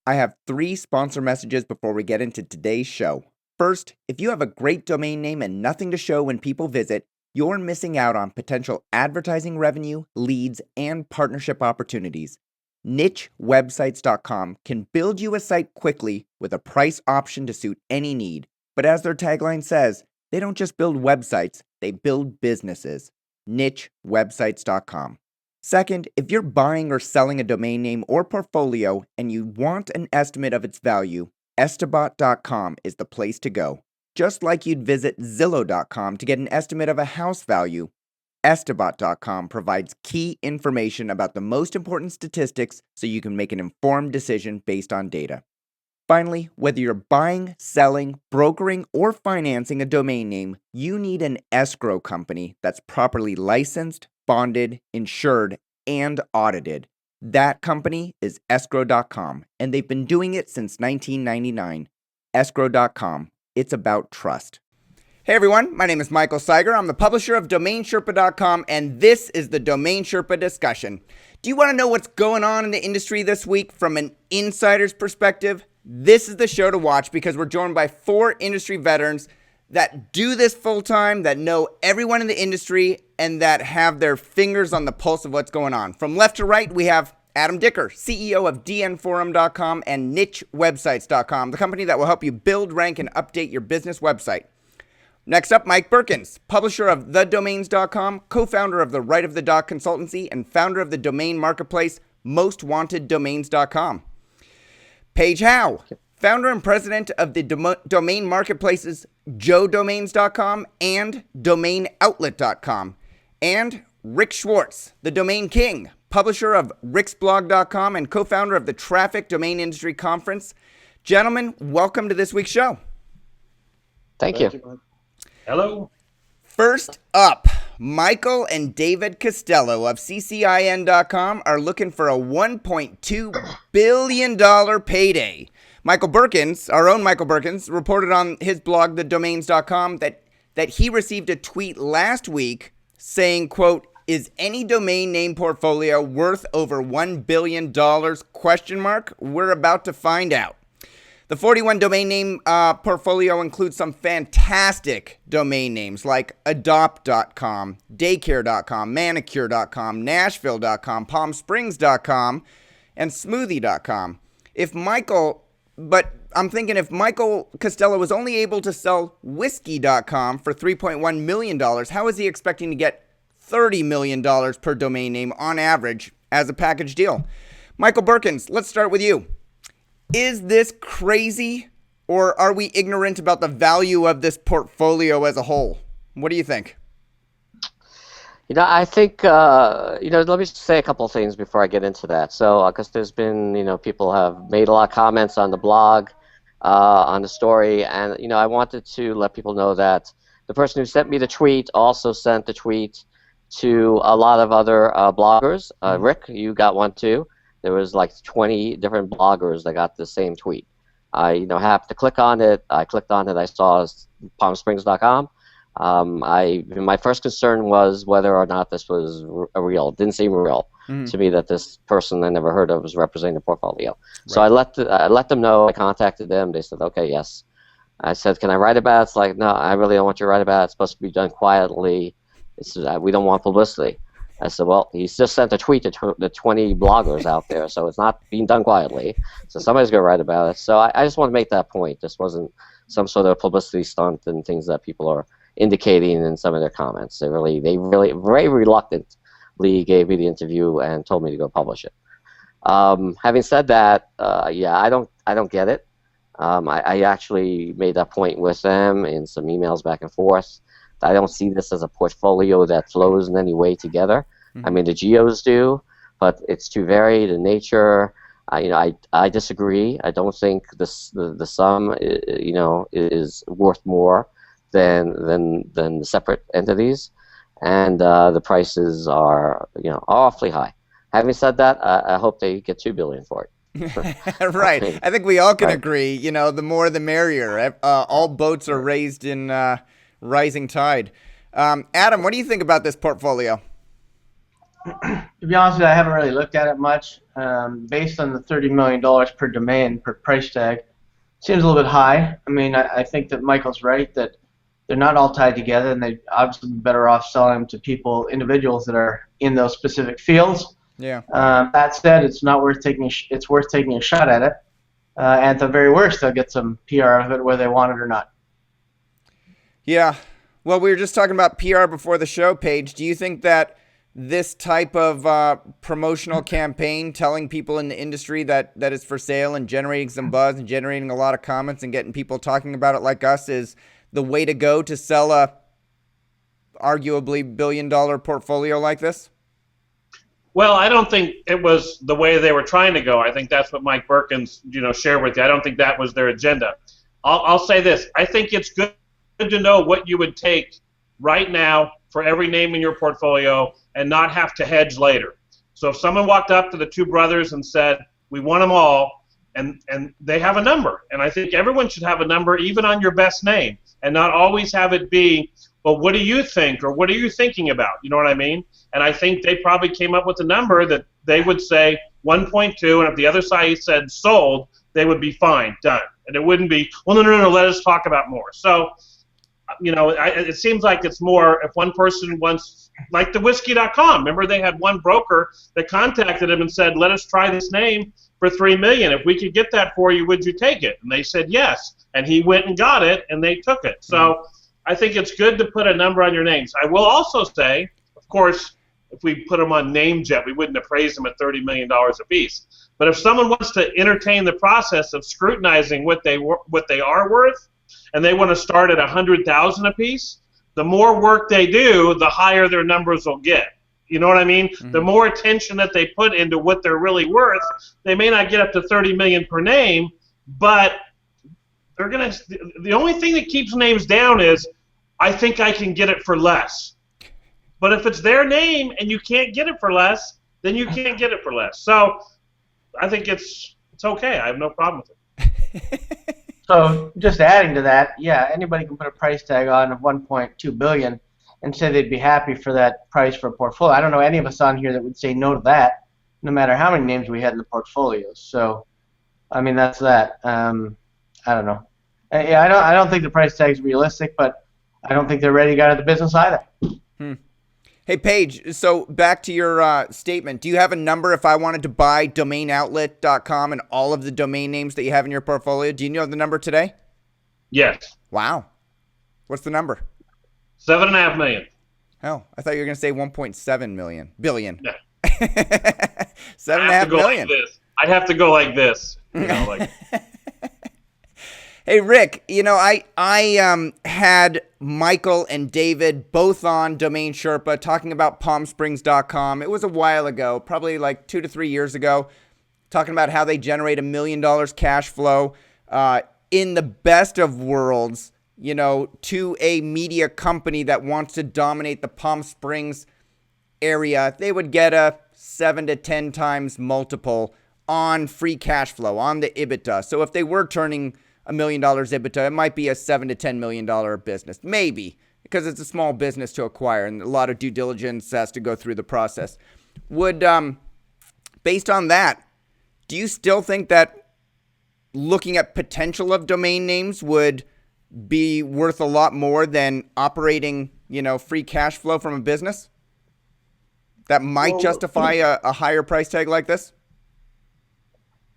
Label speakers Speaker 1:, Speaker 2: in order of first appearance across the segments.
Speaker 1: I have 3 sponsor messages before we get into today's show. First, if you have a great domain name and nothing to show when people visit, you're missing out on potential advertising revenue, leads, and partnership opportunities. NicheWebsites.com can build you a site quickly with a price option to suit any need. But as their tagline says, they don't just build websites, they build businesses. NicheWebsites.com. Second, if you're buying or selling a domain name or portfolio and you want an estimate of its value, Estabot.com is the place to go. Just like you'd visit Zillow.com to get an estimate of a house value, Estabot.com provides key information about the most important statistics so you can make an informed decision based on data. Finally, whether you're buying, selling, brokering, or financing a domain name, you need an escrow company that's properly licensed, bonded, insured, and audited. That company is escrow.com, and they've been doing it since 1999. Escrow.com. It's about trust. Hey everyone, my name is Michael Seiger. I'm the publisher of DomainSherpa.com, and this is the DomainSherpa Discussion. Do you want to know what's going on in the industry this week from an insider's perspective? This is the show to watch because we're joined by 4 industry veterans that do this full time, that know everyone in the industry, and that have their fingers on the pulse of what's going on. From left to right, we have Adam Dicker, CEO of dnforum.com and nichewebsites.com, the company that will help you build, rank, and update your business website. Next up, Mike Berkens, publisher of thedomains.com, co-founder of the Right of the Dot consultancy, and founder of the domain marketplace mostwanteddomains.com. Paige Howe, founder and president of the domain marketplaces joedomains.com and domainoutlet.com. And Rick Schwartz, the domain king, publisher of ricksblog.com and co-founder of the Traffic Domain Industry Conference. Gentlemen, welcome to this week's show.
Speaker 2: Thank you.
Speaker 3: Hello.
Speaker 1: First up, Michael and David Costello of CCIN.com are looking for a $1.2 billion payday. Michael Berkens, our own Michael Berkens, reported on his blog, thedomains.com, that he received a tweet last week saying, quote, "Is any domain name portfolio worth over $1 billion? We're about to find out." The 41 domain name portfolio includes some fantastic domain names like adopt.com, daycare.com, manicure.com, nashville.com, palmsprings.com, and smoothie.com. But I'm thinking if Michael Costello was only able to sell whiskey.com for $3.1 million, how is he expecting to get $30 million per domain name on average as a package deal? Michael Berkens, let's start with you. Is this crazy, or are we ignorant about the value of this portfolio as a whole? What do you think?
Speaker 2: I think, let me just say a couple of things before I get into that. So, because there's been, people have made a lot of comments on the blog, on the story, and, I wanted to let people know that the person who sent me the tweet also sent the tweet to a lot of other bloggers. Rick, you got one too. There was like 20 different bloggers that got the same tweet. I, happened to click on it. I clicked on it. I saw palmsprings.com. My first concern was whether or not this was real. It didn't seem real to me that this person I never heard of was representing the portfolio. Right. So I let them know. I contacted them. They said, okay, yes. I said, can I write about it? It's like, no, I really don't want you to write about it. It's supposed to be done quietly. We don't want publicity. I said, well, he's just sent a tweet to the 20 bloggers out there, so it's not being done quietly. So somebody's going to write about it. So I just want to make that point. This wasn't some sort of publicity stunt and things that people are indicating in some of their comments. They really very reluctantly gave me the interview and told me to go publish it. Having said that, I don't get it. I actually made that point with them in some emails back and forth. I don't see this as a portfolio that flows in any way together. I mean, the geos do, but it's too varied in nature. I disagree. I don't think the sum, is worth more than the separate entities, and the prices are, awfully high. Having said that, I hope they get $2 billion for it.
Speaker 1: Right. I think we all can agree. The more the merrier. All boats are raised in rising tide. Adam, what do you think about this portfolio?
Speaker 3: To be honest with you, I haven't really looked at it much. Based on the $30 million per domain, per price tag, seems a little bit high. I mean, I think that Michael's right that they're not all tied together, and they obviously be better off selling them to people, individuals that are in those specific fields.
Speaker 1: Yeah.
Speaker 3: That said, it's not worth taking. It's worth taking a shot at it, and at the very worst, they'll get some PR out of it, whether they want it or not.
Speaker 1: Yeah. Well, we were just talking about PR before the show, Paige. Do you think that this type of promotional campaign, telling people in the industry that is for sale and generating some buzz and generating a lot of comments and getting people talking about it like us, is the way to go to sell a arguably billion-dollar portfolio like this?
Speaker 4: Well, I don't think it was the way they were trying to go. I think that's what Mike Berkens, shared with you. I don't think that was their agenda. I'll say this. I think it's good to know what you would take right now for every name in your portfolio and not have to hedge later. So if someone walked up to the two brothers and said, we want them all, and they have a number, and I think everyone should have a number even on your best name, and not always have it be, well, what do you think, or what are you thinking about? You know what I mean? And I think they probably came up with a number that they would say 1.2, and if the other side said sold, they would be fine, done. And it wouldn't be, well, no, let us talk about more. So, it seems like it's more if one person wants, like the whiskey.com. Remember, they had one broker that contacted him and said, let us try this name for $3 million. If we could get that for you, would you take it? And they said yes. And he went and got it, and they took it. So I think it's good to put a number on your names. I will also say, of course, if we put them on NameJet, we wouldn't appraise them at $30 million a piece. But if someone wants to entertain the process of scrutinizing what they are worth, and they want to start at $100,000 a piece, the more work they do, the higher their numbers will get. You know what I mean? Mm-hmm. The more attention that they put into what they're really worth, they may not get up to $30 million per name, but they're gonna. The only thing that keeps names down is, I think I can get it for less. But if it's their name and you can't get it for less, then you can't get it for less. So I think it's okay. I have no problem with it.
Speaker 3: So just adding to that, yeah, anybody can put a price tag on of $1.2 billion and say they'd be happy for that price for a portfolio. I don't know any of us on here that would say no to that, no matter how many names we had in the portfolio. So, I mean, that's that. I don't know. Yeah, I don't think the price tag is realistic, but I don't think they're ready to get out of the business either.
Speaker 1: Hey, Paige, so back to your statement. Do you have a number if I wanted to buy DomainOutlet.com and all of the domain names that you have in your portfolio? Do you know the number today?
Speaker 4: Yes.
Speaker 1: Wow. What's the number?
Speaker 4: $7.5 million.
Speaker 1: Oh, I thought you were going to say 1.7 billion.
Speaker 4: Yeah.
Speaker 1: 7.5 million.
Speaker 4: I'd have to go like this. Like.
Speaker 1: Hey, Rick, I had Michael and David both on Domain Sherpa talking about PalmSprings.com. It was a while ago, probably like 2 to 3 years ago, talking about how they generate $1 million cash flow. In the best of worlds, to a media company that wants to dominate the Palm Springs area, they would get a 7 to 10 times multiple on free cash flow, on the EBITDA. So if they were turning $1 million EBITDA, it might be a $7 to $10 million business. Maybe, because it's a small business to acquire and a lot of due diligence has to go through the process. Based on that, do you still think that looking at potential of domain names would be worth a lot more than operating, free cash flow from a business? That might justify a higher price tag like this?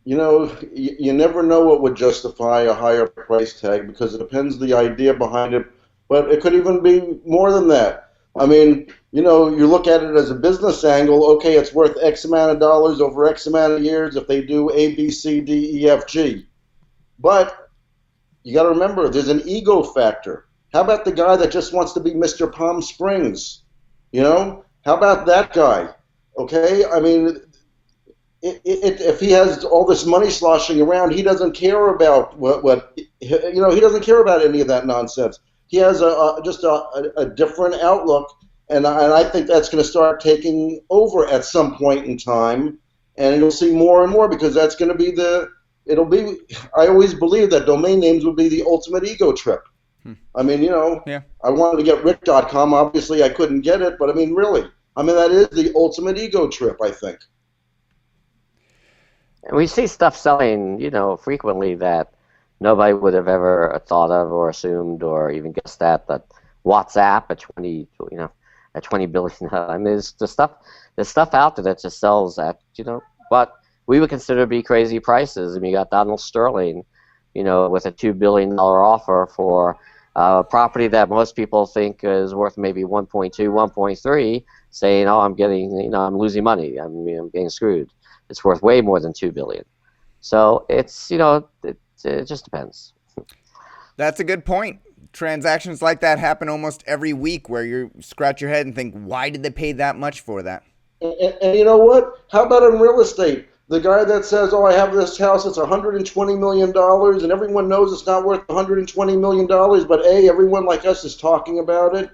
Speaker 5: You never know what would justify a higher price tag because it depends the idea behind it, but it could even be more than that. I mean, you look at it as a business angle, okay, it's worth X amount of dollars over X amount of years if they do A, B, C, D, E, F, G. But you got to remember, there's an ego factor. How about the guy that just wants to be Mr. Palm Springs? How about that guy? Okay, I mean, if he has all this money sloshing around, he doesn't care about he doesn't care about any of that nonsense. He has just a different outlook, and I think that's going to start taking over at some point in time, and you'll see more and more because that's going to be I always believe that domain names will be the ultimate ego trip. I mean,
Speaker 1: yeah.
Speaker 5: I wanted to get Rick.com. Obviously, I couldn't get it, but I mean, really, I mean, that is the ultimate ego trip, I think.
Speaker 2: And we see stuff selling, frequently that nobody would have ever thought of or assumed or even guessed at. That WhatsApp at 20 billion. I mean, there's stuff out there that just sells at, what we would consider to be crazy prices. I mean, you got Donald Sterling, with a $2 billion offer for a property that most people think is worth maybe 1.2, 1.3, saying, "Oh, I'm losing money. I'm getting screwed. It's worth way more than $2 billion." So it's, it just depends.
Speaker 1: That's a good point. Transactions like that happen almost every week where you scratch your head and think, why did they pay that much for that?
Speaker 5: And you know what? How about in real estate? The guy that says, "Oh, I have this house, it's $120 million, and everyone knows it's not worth $120 million, but A, everyone like us is talking about it.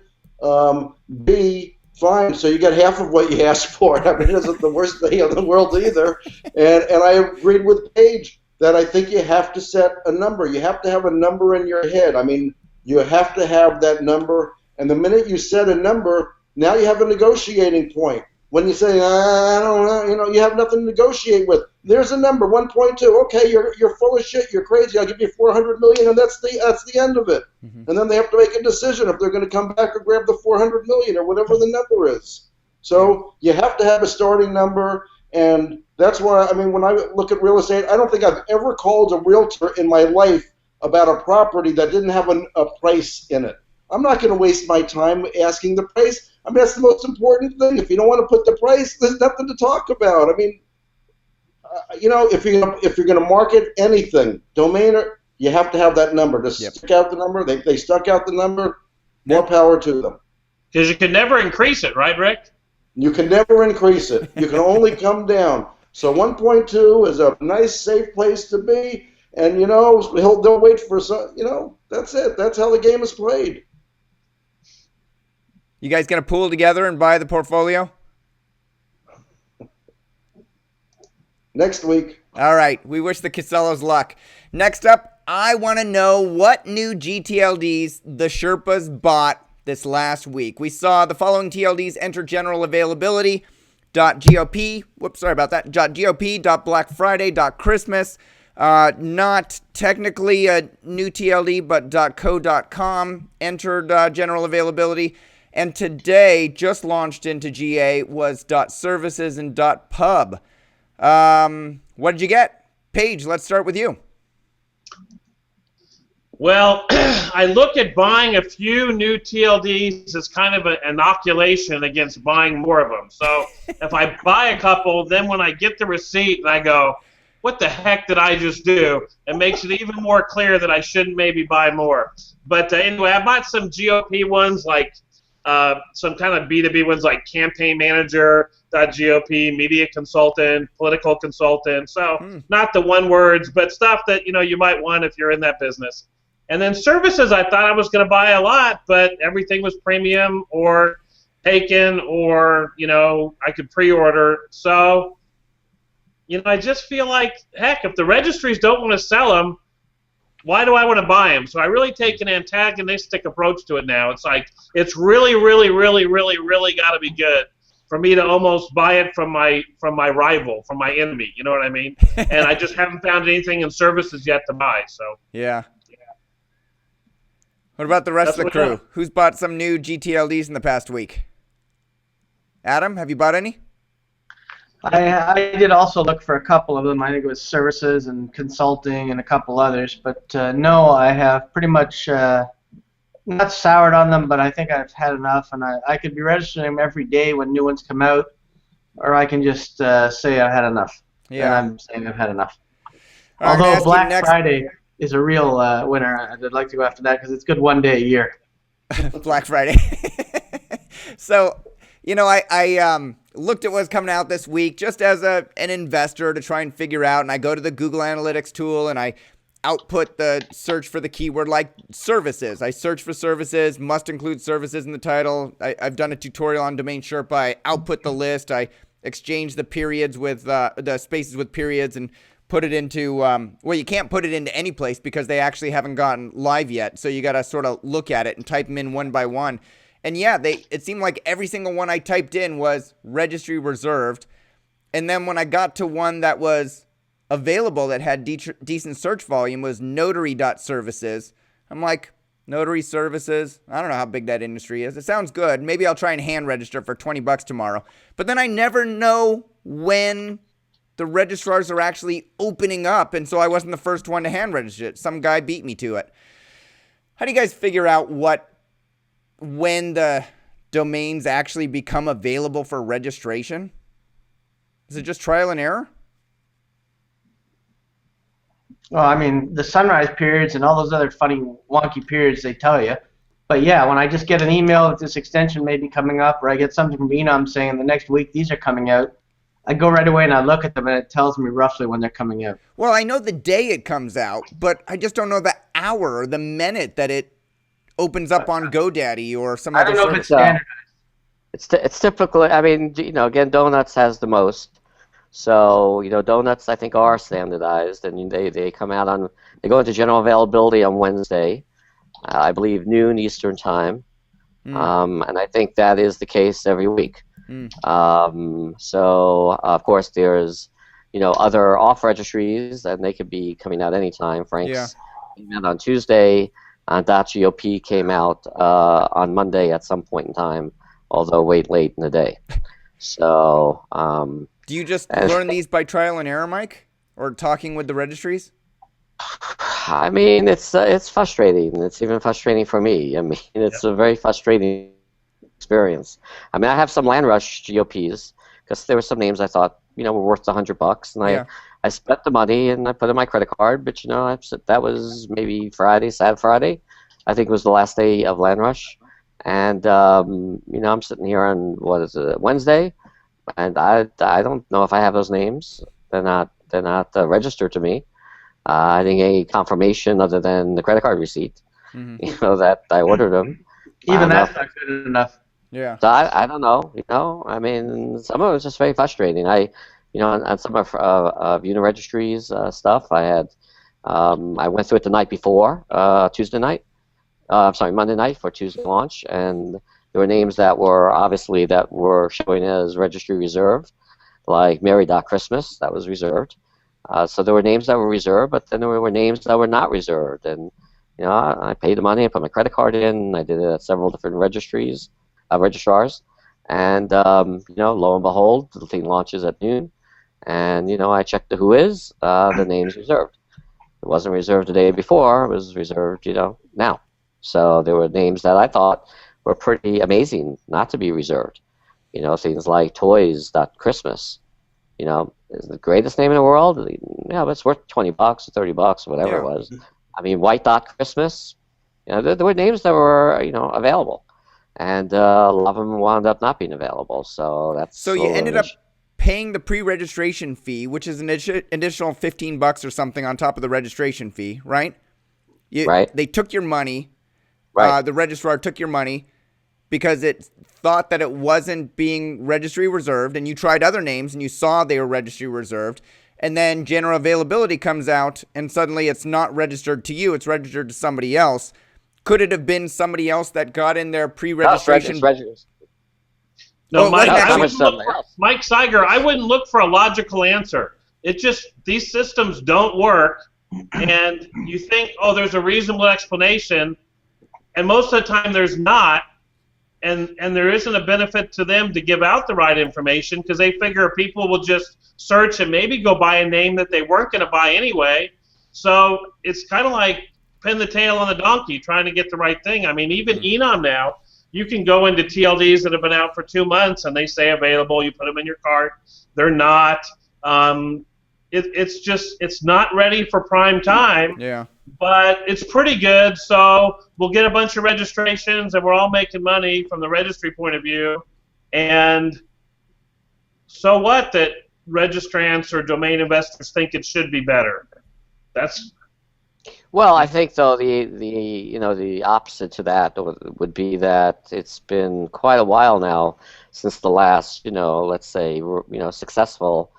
Speaker 5: B, fine, so you get half of what you asked for." I mean, it isn't the worst thing in the world either. And I agreed with Paige that I think you have to set a number. You have to have a number in your head. I mean, you have to have that number, and the minute you set a number, now you have a negotiating point. When you say, "I don't know," you have nothing to negotiate with. There's a number, 1.2. Okay, you're full of shit. You're crazy. I'll give you $400 million, and that's the end of it. Mm-hmm. And then they have to make a decision if they're going to come back or grab the $400 million or whatever the number is. So you have to have a starting number, and that's why, I mean, when I look at real estate, I don't think I've ever called a realtor in my life about a property that didn't have a price in it. I'm not going to waste my time asking the price. I mean, that's the most important thing. If you don't want to put the price, there's nothing to talk about. I mean, if you're going to market anything, Domainer, you have to have that number. Just stick out the number. They stuck out the number. More power to them.
Speaker 4: Because you can never increase it, right, Rick?
Speaker 5: You can never increase it. You can only come down. So 1.2 is a nice, safe place to be. And, they'll wait for some, that's it. That's how the game is played.
Speaker 1: You guys going to pool together and buy the portfolio?
Speaker 5: Next week.
Speaker 1: All right. We wish the Casellas luck. Next up, I want to know what new GTLDs the Sherpas bought this last week. We saw the following TLDs enter general availability. .gop, .gop, .blackfriday, .christmas. Not technically a new TLD, but .co.com entered general availability. And today, just launched into GA, was .services and .pub. What did you get? Paige, let's start with you.
Speaker 4: Well, I look at buying a few new TLDs as kind of an inoculation against buying more of them. So if I buy a couple, then when I get the receipt and I go, what the heck did I just do? It makes it even more clear that I shouldn't maybe buy more. But anyway, I bought some GOP ones like some kind of B2B ones like Campaign Manager, .gop, Media Consultant, Political Consultant. So not the one words, but stuff that you might want if you're in that business. And then services, I thought I was going to buy a lot, but everything was premium or taken or I could pre-order. So I just feel like, heck, if the registries don't want to sell them, why do I want to buy them? So I really take an antagonistic approach to it now. It's like, it's really, really, really, really, really got to be good for me to almost buy it from my rival, from my enemy. You know what I mean? And I just haven't found anything in services yet to buy. So
Speaker 1: yeah. What about the rest of the crew? Who's bought some new GTLDs in the past week? Adam, have you bought any?
Speaker 3: I did also look for a couple of them. I think it was services and consulting and a couple others. But no, I have pretty much not soured on them, but I think I've had enough. And I could be registering them every day when new ones come out, or I can just say I've had enough. Yeah. And I'm saying I've had enough. Although Black Friday is a real winner. I'd like to go after that because it's good one day a year.
Speaker 1: Black Friday. So, I looked at what's coming out this week just as an investor to try and figure out, and I go to the Google Analytics tool and I output the search for the keyword like services. I search for services, must include services in the title. I've done a tutorial on DomainSherpa. I output the list. I exchange the periods with the spaces with periods and put it into, you can't put it into any place because they actually haven't gotten live yet. So you got to sort of look at it and type them in one by one. And yeah, it seemed like every single one I typed in was registry reserved. And then when I got to one that was available that had decent search volume was notary.services. I'm like, notary services? I don't know how big that industry is. It sounds good. Maybe I'll try and hand register for $20 tomorrow. But then I never know when the registrars are actually opening up, and so I wasn't the first one to hand register it. Some guy beat me to it. How do you guys figure out when the domains actually become available for registration? Is it just trial and error?
Speaker 3: Well, I mean, the sunrise periods and all those other funny, wonky periods they tell you. But yeah, when I just get an email that this extension may be coming up, or I get something from Enom saying the next week these are coming out, I go right away and I look at them and it tells me roughly when they're coming out.
Speaker 1: Well, I know the day it comes out, but I just don't know the hour or the minute that it opens up on GoDaddy or some other service.
Speaker 3: I don't know if it's standardized.
Speaker 2: It's typically, I mean, again, Donuts has the most. So, Donuts I think are standardized, and they come out they go into general availability on Wednesday, I believe noon Eastern time, and I think that is the case every week. So, of course, there's, other off registries, and they could be coming out anytime. Frank's came out on Tuesday, .gop came out on Monday at some point in time, although late in the day. So,
Speaker 1: do you just learn these by trial and error, Mike, or talking with the registries?
Speaker 2: I mean, it's frustrating. It's even frustrating for me. I mean, it's a very frustrating experience. I mean, I have some LandRush GOPs because there were some names I thought were worth $100, and I spent the money and I put in my credit card. But that was maybe Sad Friday, I think was the last day of LandRush, and I'm sitting here on Wednesday. And I don't know if I have those names. They're not registered to me. I didn't get any confirmation other than the credit card receipt. That I ordered them.
Speaker 3: Even that's not good enough.
Speaker 1: Yeah.
Speaker 2: So I don't know. I mean, some of it was just very frustrating. On some of Uniregistry's stuff, I went through it the night before Monday night for Tuesday launch, and there were names that were showing as registry reserved, like Mary.Christmas, that was reserved. So there were names that were reserved, but then there were names that were not reserved. And, I paid the money, I put my credit card in, I did it at several different registrars. And, lo and behold, the thing launches at noon. And, I checked the who is, the name's reserved. It wasn't reserved the day before, it was reserved, now. So there were names that I thought were pretty amazing not to be reserved. Things like Toys.Christmas. Is the greatest name in the world. Yeah, but it's worth $20 or $30 or whatever it was. I mean, White.Christmas. There were names that were available, and a lot of them wound up not being available. So
Speaker 1: you ended up paying the pre-registration fee, which is an additional $15 or something on top of the registration fee, right?
Speaker 2: Right.
Speaker 1: They took your money.
Speaker 2: Right.
Speaker 1: The registrar took your money because it thought that it wasn't being registry reserved, and you tried other names and you saw they were registry reserved, and then general availability comes out and suddenly it's not registered to you, it's registered to somebody else. Could it have been somebody else that got in their pre-registration?
Speaker 4: No, Mike Seiger, I wouldn't look for a logical answer. These systems don't work, and you think, there's a reasonable explanation, and most of the time there's not. And there isn't a benefit to them to give out the right information because they figure people will just search and maybe go buy a name that they weren't going to buy anyway. So it's kind of like pin the tail on the donkey trying to get the right thing. I mean, even Enom now, you can go into TLDs that have been out for 2 months and they say available. You put them in your cart. They're not. It's not ready for prime time.
Speaker 1: Yeah.
Speaker 4: But it's pretty good, so we'll get a bunch of registrations, and we're all making money from the registry point of view. And so what that registrants or domain investors think it should be better?
Speaker 2: Well, I think though the opposite to that would be that it's been quite a while now since the last let's say successful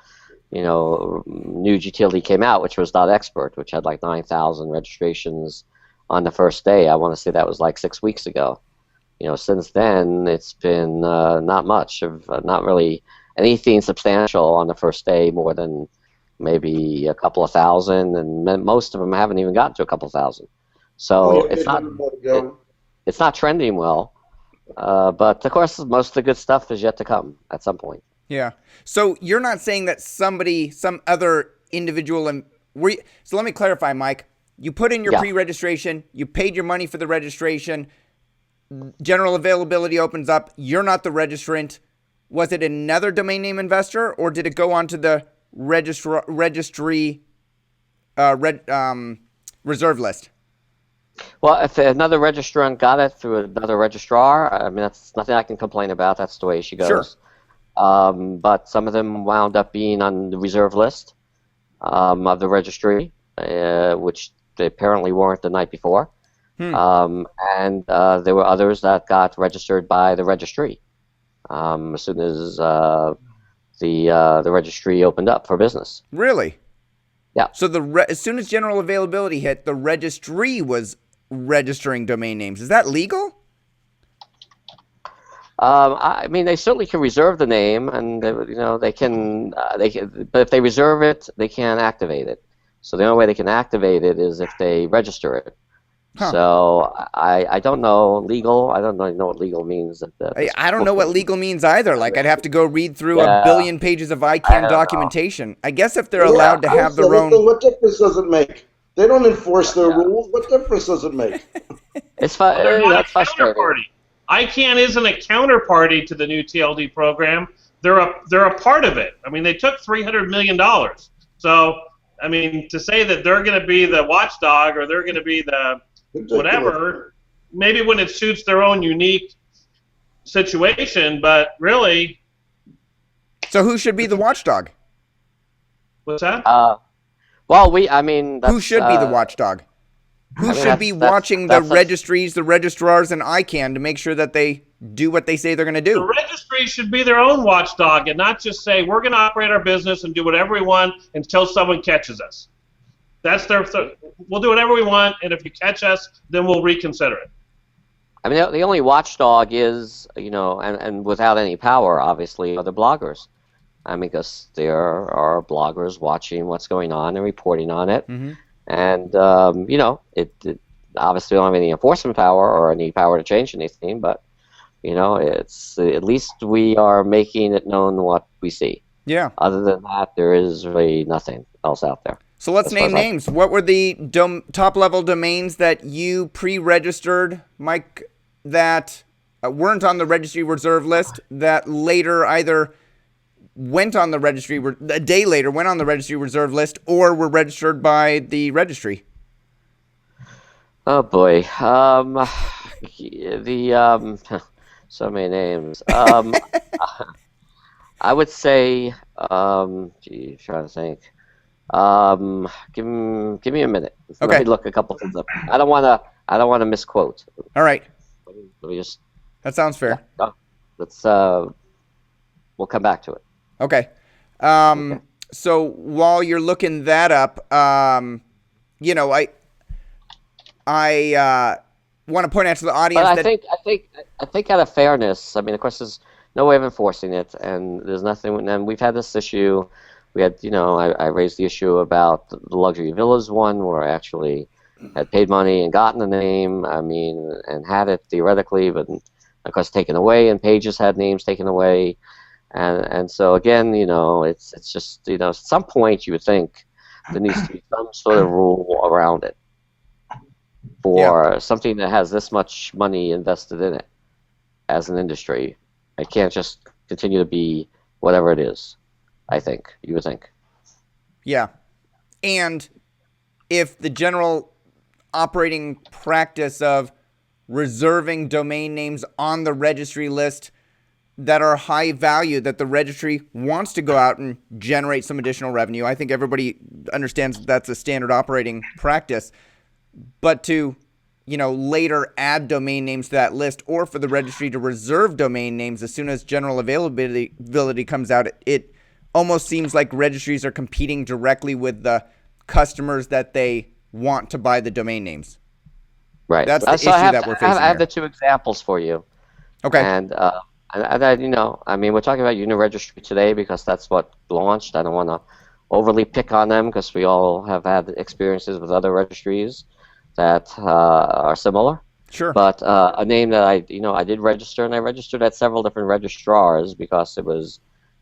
Speaker 2: new GTLD came out, which was .expert, which had like 9,000 registrations on the first day. I want to say that was like 6 weeks ago. since then it's been not much of, not really anything substantial on the first day, more than maybe a couple of thousand, and most of them haven't even gotten to a couple thousand. So it's not trending well. But of course, most of the good stuff is yet to come at some point.
Speaker 1: Yeah. So you're not saying that some other individual, so let me clarify, Mike. You put in your pre-registration, you paid your money for the registration, general availability opens up, you're not the registrant. Was it another domain name investor, or did it go onto the registry reserve list?
Speaker 2: Well, if another registrant got it through another registrar, I mean, that's nothing I can complain about. That's the way she goes. Sure. But some of them wound up being on the reserve list of the registry, which they apparently weren't the night before. And there were others that got registered by the registry as soon as the registry opened up for business.
Speaker 1: Really?
Speaker 2: Yeah.
Speaker 1: So as soon as general availability hit, the registry was registering domain names. Is that legal?
Speaker 2: I mean, they certainly can reserve the name, and they can. But if they reserve it, they can't activate it. So the only way they can activate it is if they register it. Huh. So I don't know legal. I don't really know what legal means.
Speaker 1: I don't know what legal means either. Like, I'd have to go read through a billion pages of ICANN documentation. Know. I guess if they're allowed to have their own.
Speaker 5: What difference does it make? They don't enforce their rules. What difference does it make?
Speaker 2: It's
Speaker 4: they're not
Speaker 2: that's
Speaker 4: a counterparty. ICANN isn't a counterparty to the new TLD program. They're a part of it. I mean, they took $300 million. So, I mean, to say that they're going to be the watchdog or they're going to be the whatever, maybe when it suits their own unique situation, but really.
Speaker 1: So who should be the watchdog?
Speaker 4: What's that?
Speaker 1: Who should be the watchdog? Who should be watching the registries, the registrars, and ICANN to make sure that they do what they say they're going to do?
Speaker 4: The registry should be their own watchdog and not just say, we're going to operate our business and do whatever we want until someone catches us. That's we'll do whatever we want, and if you catch us, then we'll reconsider it.
Speaker 2: I mean, the only watchdog is, and without any power, obviously, are the bloggers. I mean, because there are bloggers watching what's going on and reporting on it. Mm-hmm. And, it obviously don't have any enforcement power or any power to change anything, but, it's at least we are making it known what we see.
Speaker 1: Yeah.
Speaker 2: Other than that, there is really nothing else out there.
Speaker 1: So let's name names. What were the top-level domains that you pre-registered, Mike, that weren't on the registry reserve list, that later either went on the registry, a day later went on the registry reserve list, or were registered by the registry?
Speaker 2: Oh boy, so many names. I would say, trying to think. Give me a minute.
Speaker 1: Okay.
Speaker 2: Let me look a couple things up. I don't want to misquote.
Speaker 1: All right.
Speaker 2: Let me just.
Speaker 1: That sounds fair.
Speaker 2: Yeah. Let's. We'll come back to it.
Speaker 1: Okay. So while you're looking that up, I want to point out to the audience
Speaker 2: but
Speaker 1: that
Speaker 2: I think out of fairness, I mean, of course, there's no way of enforcing it, and there's nothing. And we've had this issue. We had, I raised the issue about the luxury villas one, where I actually had paid money and gotten the name. I mean, and had it theoretically, but of course taken away, and pages had names taken away. And so again, it's just, at some point you would think there needs to be some sort of rule around it for something that has this much money invested in it as an industry. It can't just continue to be whatever it is, I think. You would think.
Speaker 1: Yeah. And if the general operating practice of reserving domain names on the registry list that are high value, that the registry wants to go out and generate some additional revenue. I think everybody understands that's a standard operating practice. But to, later add domain names to that list, or for the registry to reserve domain names as soon as general availability comes out, it almost seems like registries are competing directly with the customers that they want to buy the domain names.
Speaker 2: Right.
Speaker 1: That's the issue
Speaker 2: So
Speaker 1: that we're facing
Speaker 2: I have
Speaker 1: here.
Speaker 2: the two examples for you.
Speaker 1: Okay.
Speaker 2: And we're talking about Uniregistry today because that's what launched. I don't want to overly pick on them because we all have had experiences with other registries that are similar.
Speaker 1: Sure.
Speaker 2: But a name that I did register, and I registered at several different registrars because it was,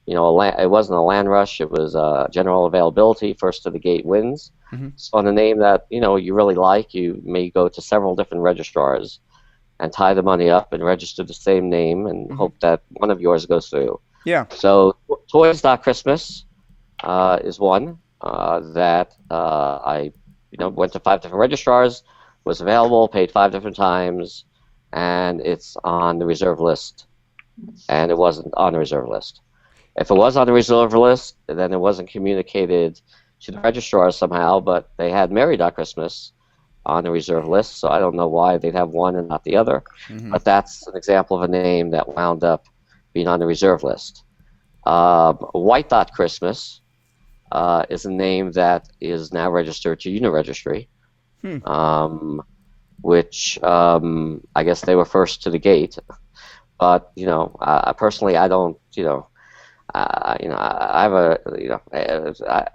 Speaker 2: it wasn't a land rush. It was general availability. First to the gate wins.
Speaker 1: Mm-hmm.
Speaker 2: So on a name that you really like, you may go to several different registrars and tie the money up and register the same name and hope that one of yours goes through.
Speaker 1: Yeah.
Speaker 2: So Toys.Christmas is one that I went to 5 different registrars, was available, paid 5 different times, and it's on the reserve list. And it wasn't on the reserve list. If it was on the reserve list, then it wasn't communicated to the registrar somehow, but they had Merry.Christmas on the reserve list, so I don't know why they'd have one and not the other.
Speaker 1: Mm-hmm.
Speaker 2: But that's an example of a name that wound up being on the reserve list. White.Christmas is a name that is now registered to Uniregistry, which I guess they were first to the gate. But personally, I don't. I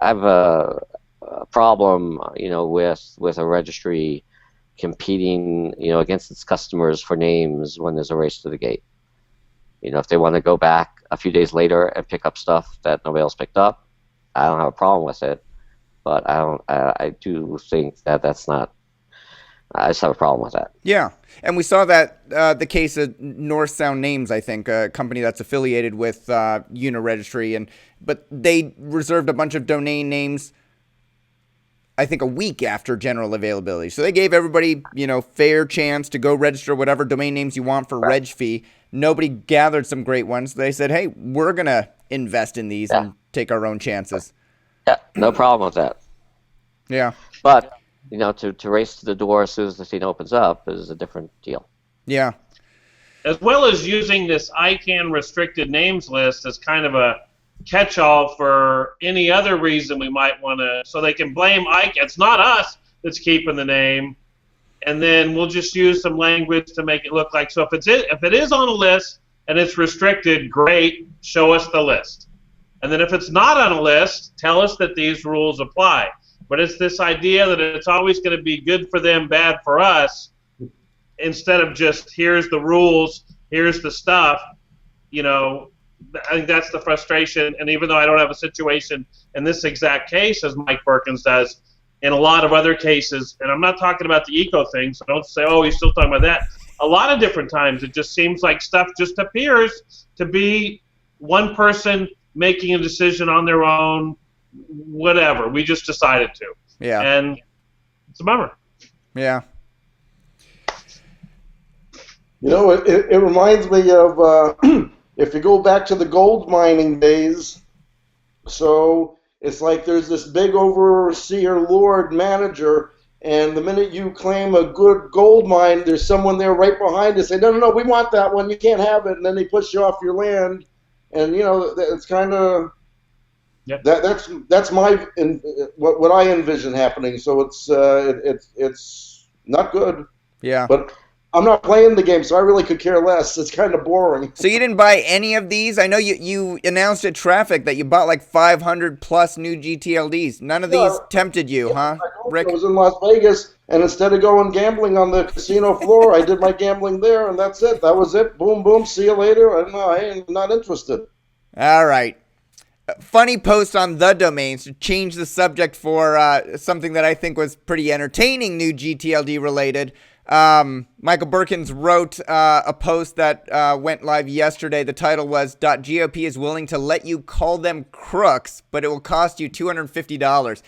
Speaker 2: have a problem, with a registry competing, against its customers for names when there's a race to the gate. If they want to go back a few days later and pick up stuff that nobody else picked up, I don't have a problem with it. But I do think that that's not. I just have a problem with that.
Speaker 1: Yeah, and we saw that the case of North Sound Names, I think, a company that's affiliated with Uniregistry, but they reserved a bunch of domain names, I think, a week after general availability. So they gave everybody, fair chance to go register whatever domain names you want for reg fee. Nobody gathered some great ones. They said, hey, we're going to invest in these and take our own chances.
Speaker 2: Yeah, no problem with that.
Speaker 1: Yeah.
Speaker 2: But to race to the door as soon as the scene opens up is a different deal.
Speaker 1: Yeah.
Speaker 4: As well as using this ICANN restricted names list as kind of a catch-all for any other reason we might want to, so they can blame ICANN. It's not us that's keeping the name, and then we'll just use some language to make it look like. So if it is on a list and it's restricted, great, show us the list. And then if it's not on a list, tell us that these rules apply. But it's this idea that it's always going to be good for them, bad for us, instead of just here's the rules, here's the stuff. I think that's the frustration. And even though I don't have a situation in this exact case as Mike Berkens does, in a lot of other cases, and I'm not talking about the eco thing, so don't say, oh, he's still talking about that. A lot of different times it just seems like stuff just appears to be one person making a decision on their own, whatever. We just decided to.
Speaker 1: Yeah.
Speaker 4: And it's a bummer.
Speaker 1: Yeah.
Speaker 5: It reminds me of if you go back to the gold mining days. So it's like there's this big overseer, lord, manager, and the minute you claim a good gold mine, there's someone there right behind you say, no, we want that one. You can't have it. And then they push you off your land. And, it's kind of...
Speaker 4: Yep.
Speaker 5: That's my what I envision happening. So it's not good.
Speaker 1: Yeah.
Speaker 5: But I'm not playing the game, so I really could care less. It's kind of boring.
Speaker 1: So you didn't buy any of these? I know you announced at Traffic that you bought like 500 plus new GTLDs. None of these tempted you, huh, Rick?
Speaker 5: I was in Las Vegas, and instead of going gambling on the casino floor, I did my gambling there, and that's it. That was it. Boom, boom. See you later. I'm not interested.
Speaker 1: All right. Funny post on the domains to change the subject for something that I think was pretty entertaining, new GTLD related. Michael Berkens wrote a post that went live yesterday. The title was .gop is willing to let you call them crooks, but it will cost you $250.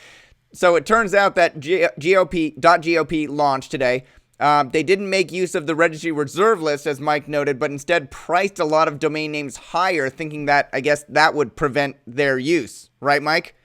Speaker 1: So it turns out that .gop launched today. They didn't make use of the registry reserve list, as Mike noted, but instead priced a lot of domain names higher, thinking that, I guess, that would prevent their use. Right, Mike?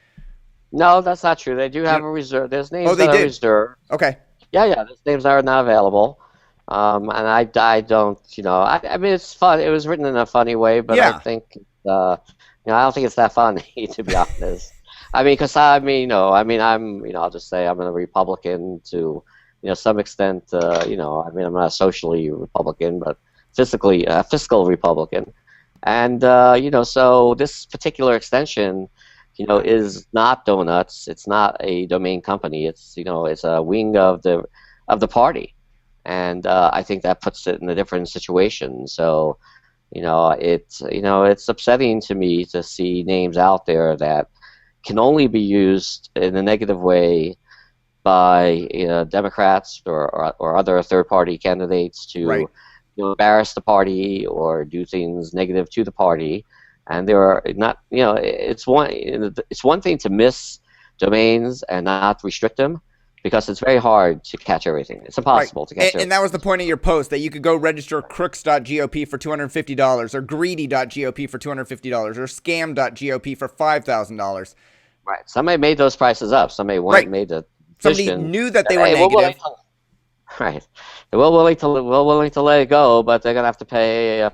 Speaker 2: No, that's not true. They do have a reserve. There's names
Speaker 1: they
Speaker 2: that are
Speaker 1: did.
Speaker 2: reserved.
Speaker 1: Okay.
Speaker 2: Yeah, those names are not available. And I don't, I mean, it's fun. It was written in a funny way, but
Speaker 1: Yeah.
Speaker 2: I think, I don't think it's that funny, to be honest. I mean, because I'm, I'll just say I'm a Republican to some extent, I mean, I'm not socially Republican, but fiscal Republican. And, so this particular extension, is not donuts. It's not a domain company. It's a wing of the party. And I think that puts it in a different situation. So, it's upsetting to me to see names out there that can only be used in a negative way by Democrats or other third-party candidates to
Speaker 1: Right.
Speaker 2: Embarrass the party or do things negative to the party. And there are not, it's one thing to miss domains and not restrict them, because it's very hard to catch everything. It's impossible to catch everything.
Speaker 1: And that was the point of your post, that you could go register crooks.gop for $250 or greedy.gop for $250 or scam.gop for $5,000.
Speaker 2: Right. Somebody made those prices up. Somebody made the
Speaker 1: Somebody
Speaker 2: decision
Speaker 1: knew that they were negative.
Speaker 2: Right. They're willing to let it go, but they're gonna have to pay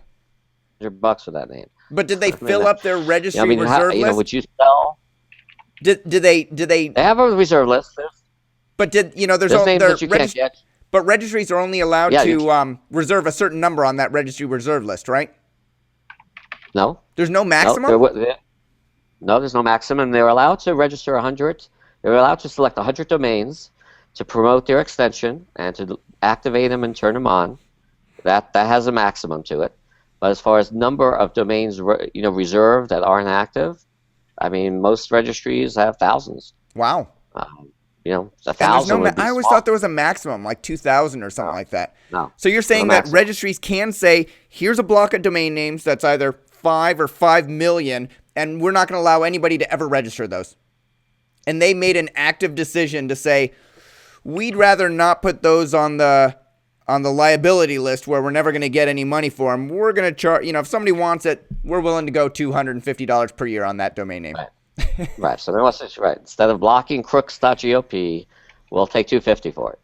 Speaker 2: $100 for that name.
Speaker 1: But did they fill up their registry reserve list?
Speaker 2: Would you sell?
Speaker 1: Did they?
Speaker 2: They have a reserve list.
Speaker 1: But there's
Speaker 2: names that you can't get.
Speaker 1: But registries are only allowed to reserve a certain number on that registry reserve list, right?
Speaker 2: No.
Speaker 1: There's no maximum?
Speaker 2: No, there's no maximum. They're allowed to register 100. They're allowed to select 100 domains to promote their extension and to activate them and turn them on. That has a maximum to it. But as far as number of domains reserved that aren't active, I mean, most registries have thousands.
Speaker 1: Wow.
Speaker 2: 1,000.
Speaker 1: I always thought there was a maximum, like 2,000 or something like that.
Speaker 2: No.
Speaker 1: So you're saying that registries can say, here's a block of domain names that's either 5 or 5 million, and we're not going to allow anybody to ever register those. And they made an active decision to say, we'd rather not put those on the liability list where we're never going to get any money for them. We're going to charge, if somebody wants it, we're willing to go $250 per year on that domain name.
Speaker 2: Right. Right. So right. Instead of blocking crooks.gop, we'll take $250 for it.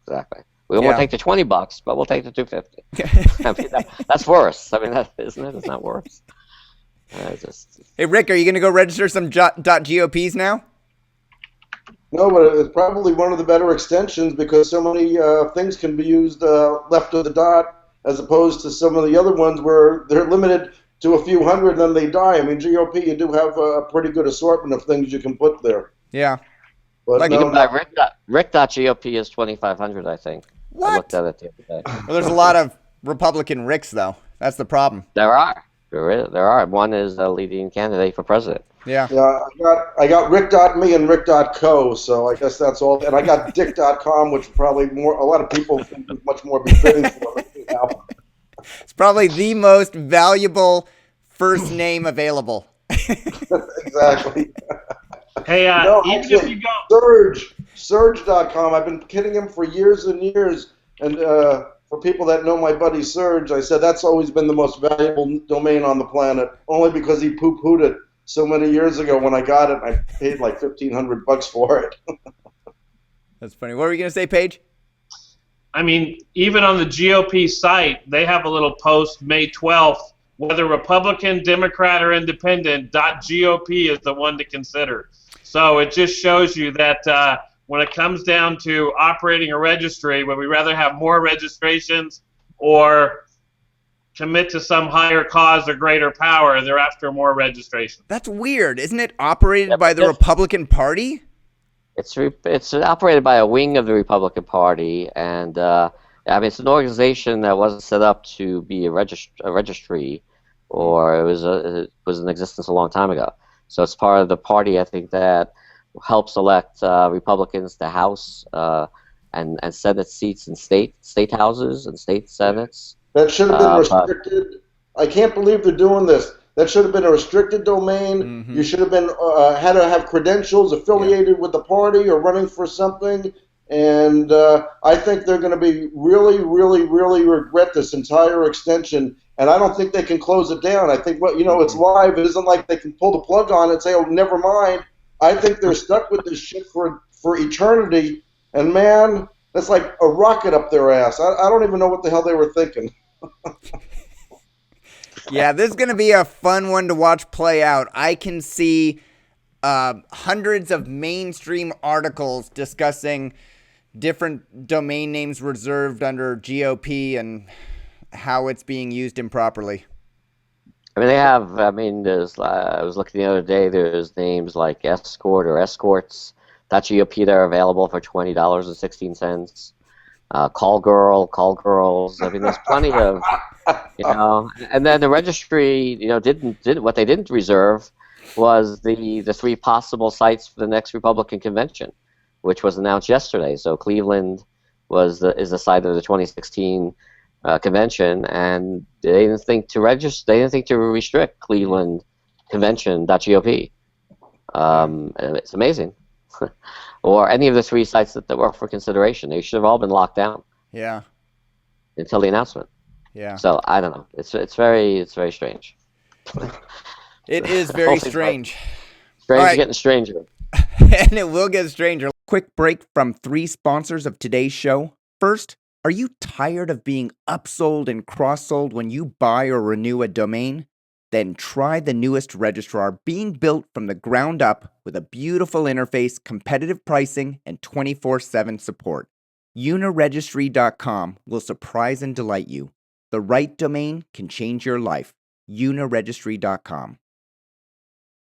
Speaker 2: Exactly. We won't take the $20, but we'll take the $250. I mean, that's worse. I mean, isn't it? It's not worse.
Speaker 1: Hey, Rick, are you going to go register some .gops now?
Speaker 5: No, but it's probably one of the better extensions because so many things can be used left of the dot as opposed to some of the other ones where they're limited to a few hundred and then they die. I mean, GOP, you do have a pretty good assortment of things you can put there.
Speaker 1: Yeah.
Speaker 5: But
Speaker 2: you can buy Rick.gop is $2,500, I think.
Speaker 1: What?
Speaker 2: I looked at it the other day.
Speaker 1: Well, there's a lot of Republican Ricks, though. That's the problem.
Speaker 2: There are. One is a leading candidate for president.
Speaker 1: Yeah.
Speaker 5: Yeah, I got Rick.me and Rick.co, so I guess that's all. And I got Dick.com, which probably a lot of people think is much more befitting for it now.
Speaker 1: It's probably the most valuable first name available.
Speaker 5: Exactly.
Speaker 4: Hey, even if you go
Speaker 5: Surge.com. I've been kidding him for years and years, and for people that know my buddy Surge, I said that's always been the most valuable domain on the planet, only because he poo-pooed it so many years ago when I got it. I paid like $1,500 for it.
Speaker 1: That's funny. What were you going to say, Paige?
Speaker 4: I mean, even on the GOP site, they have a little post May 12th, whether Republican, Democrat, or Independent, .gop is the one to consider. So it just shows you that when it comes down to operating a registry, would we rather have more registrations or commit to some higher cause or greater power? They're after more registrations.
Speaker 1: That's weird. Isn't it operated by the Republican Party?
Speaker 2: It's operated by a wing of the Republican Party, and I mean, it's an organization that wasn't set up to be a registry, or it was in existence a long time ago. So it's part of the party, I think, that helps elect Republicans to House and Senate seats in state houses and state senates.
Speaker 5: That should have been restricted. I can't believe they're doing this. That should have been a restricted domain. Mm-hmm. You should have been had to have credentials affiliated with the party or running for something. And I think they're going to be really, really, really regret this entire extension. And I don't think they can close it down. I think, it's live. It isn't like they can pull the plug on it and say, oh, never mind. I think they're stuck with this shit for eternity. And, man, that's like a rocket up their ass. I don't even know what the hell they were thinking.
Speaker 1: Yeah, this is going to be a fun one to watch play out. I can see hundreds of mainstream articles discussing different domain names reserved under GOP and how it's being used improperly?
Speaker 2: I mean, they have. I mean, there's. I was looking the other day. There's names like Escort or Escorts. .gop that are available for $20.16. Call Girl, Call Girls. I mean, there's plenty of, And then the registry, didn't what they didn't reserve was the three possible sites for the next Republican convention, which was announced yesterday. So Cleveland is the site of the 2016 convention, and they didn't think to register. They didn't think to restrict Cleveland convention.gop. It's amazing. Or any of the three sites that were for consideration. They should have all been locked down.
Speaker 1: Yeah.
Speaker 2: Until the announcement.
Speaker 1: Yeah.
Speaker 2: So I don't know. It's very strange.
Speaker 1: It is very strange.
Speaker 2: Strange getting stranger.
Speaker 1: And it will get stranger. Quick break from 3 sponsors of today's show. First, are you tired of being upsold and cross-sold when you buy or renew a domain? Then try the newest registrar being built from the ground up with a beautiful interface, competitive pricing, and 24/7 support. Uniregistry.com will surprise and delight you. The right domain can change your life. Uniregistry.com.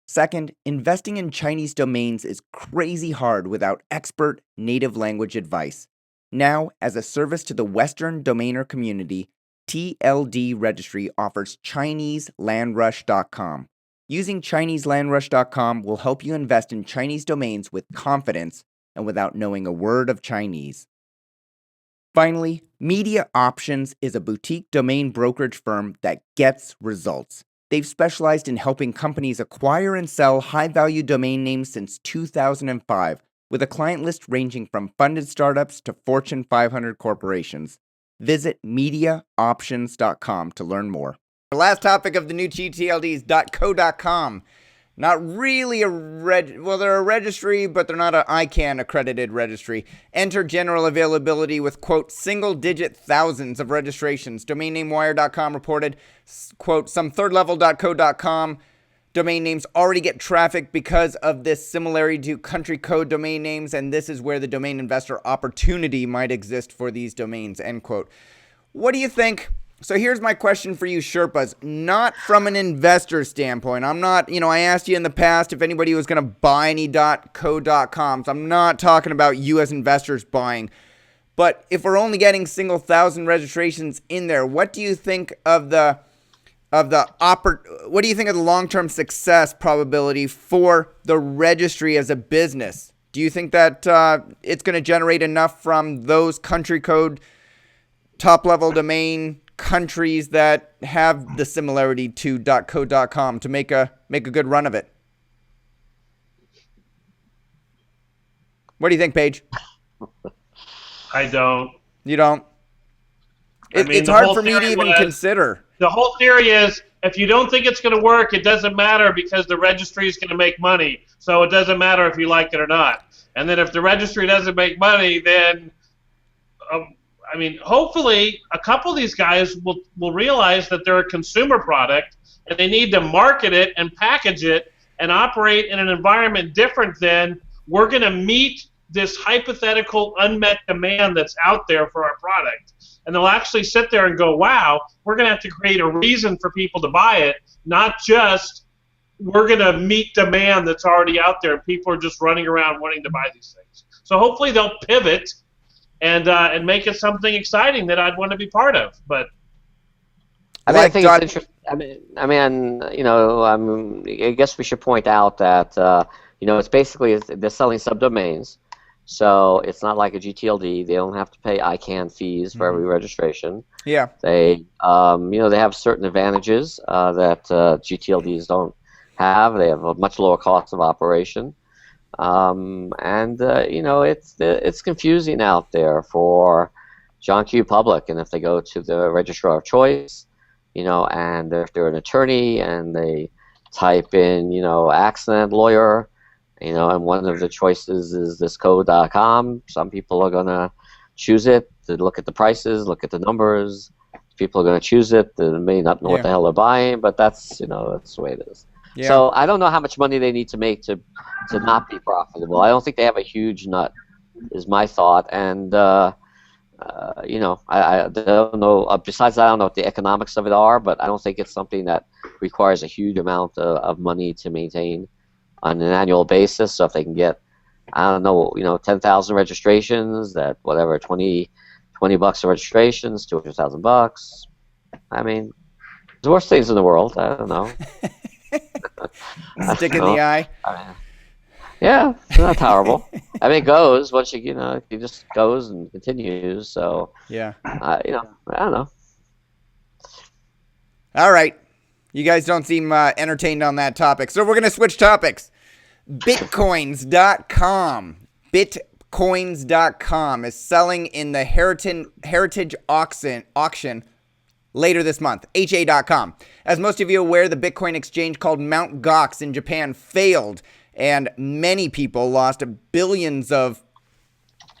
Speaker 1: Second, investing in Chinese domains is crazy hard without expert native language advice. Now, as a service to the Western domainer community, TLD Registry offers ChineseLandRush.com. Using ChineseLandRush.com will help you invest in Chinese domains with confidence and without knowing a word of Chinese. Finally, MediaOptions is a boutique domain brokerage firm that gets results. They've specialized in helping companies acquire and sell high-value domain names since 2005, with a client list ranging from funded startups to Fortune 500 corporations. Visit MediaOptions.com to learn more. The last topic of the new GTLD is .co.com. Not really they're a registry, but they're not an ICANN accredited registry. Enter general availability with, quote, single-digit thousands of registrations. DomainNameWire.com reported, quote, some third-level.co.com domain names already get traffic because of this similarity to country code domain names, and this is where the domain investor opportunity might exist for these domains, end quote. What do you think? So here's my question for you, Sherpas, not from an investor standpoint. I'm not, I asked you in the past if anybody was going to buy any .co.coms. I'm not talking about you as investors buying. But if we're only getting single thousand registrations in there, what do you think of the what do you think of the long-term success probability for the registry as a business? Do you think that it's going to generate enough from those country code top-level domain countries that have the similarity to .co.com to make a good run of it? What do you think, Paige?
Speaker 4: I don't.
Speaker 1: You don't? It's hard for me to even consider.
Speaker 4: The whole theory is, if you don't think it's going to work, it doesn't matter because the registry is going to make money. So it doesn't matter if you like it or not. And then if the registry doesn't make money, then, hopefully a couple of these guys will realize that they're a consumer product and they need to market it and package it and operate in an environment different than we're going to meet this hypothetical unmet demand that's out there for our product. And they'll actually sit there and go, wow, we're going to have to create a reason for people to buy it, not just we're going to meet demand that's already out there and people are just running around wanting to buy these things. So hopefully they'll pivot and make it something exciting that I'd want to be part of. But
Speaker 2: I think it's interesting. I guess we should point out that it's basically they're selling subdomains. So it's not like a GTLD. They don't have to pay ICANN fees for every registration. Yeah. They have certain advantages that GTLDs don't have. They have a much lower cost of operation, it's confusing out there for John Q. Public. And if they go to the registrar of choice, and if they're an attorney and they type in, accident lawyer. And one of the choices is this co.com. Some people are going to choose it to look at the prices, look at the numbers. People are going to choose it. They may not know what the hell they're buying, but that's the way it is. Yeah. So I don't know how much money they need to make to not be profitable. I don't think they have a huge nut is my thought. And I don't know. Besides that, I don't know what the economics of it are, but I don't think it's something that requires a huge amount of money to maintain on an annual basis. So if they can get, I don't know, 10,000 registrations, that whatever, $20 a registrations, $200,000. I mean, there's worse things in the world. I don't know.
Speaker 1: Stick in the eye.
Speaker 2: Yeah, it's not horrible. I mean, it goes once it just goes and continues. So
Speaker 1: yeah,
Speaker 2: I don't know.
Speaker 1: All right, you guys don't seem entertained on that topic, so we're gonna switch topics. Bitcoins.com. Bitcoins.com is selling in the Heritage auction later this month. HA.com. As most of you are aware, the Bitcoin exchange called Mt. Gox in Japan failed, and many people lost billions of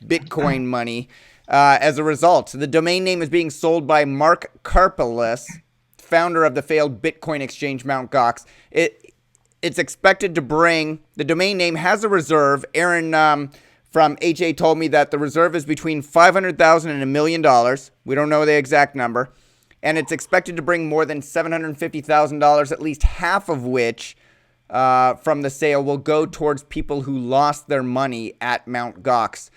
Speaker 1: Bitcoin money as a result. The domain name is being sold by Mark Karpeles, founder of the failed Bitcoin exchange Mt. Gox. It's expected to bring, the domain name has a reserve. Aaron from HA told me that the reserve is between $500,000 and $1 million. We don't know the exact number. And it's expected to bring more than $750,000, at least half of which from the sale will go towards people who lost their money at Mt. Gox.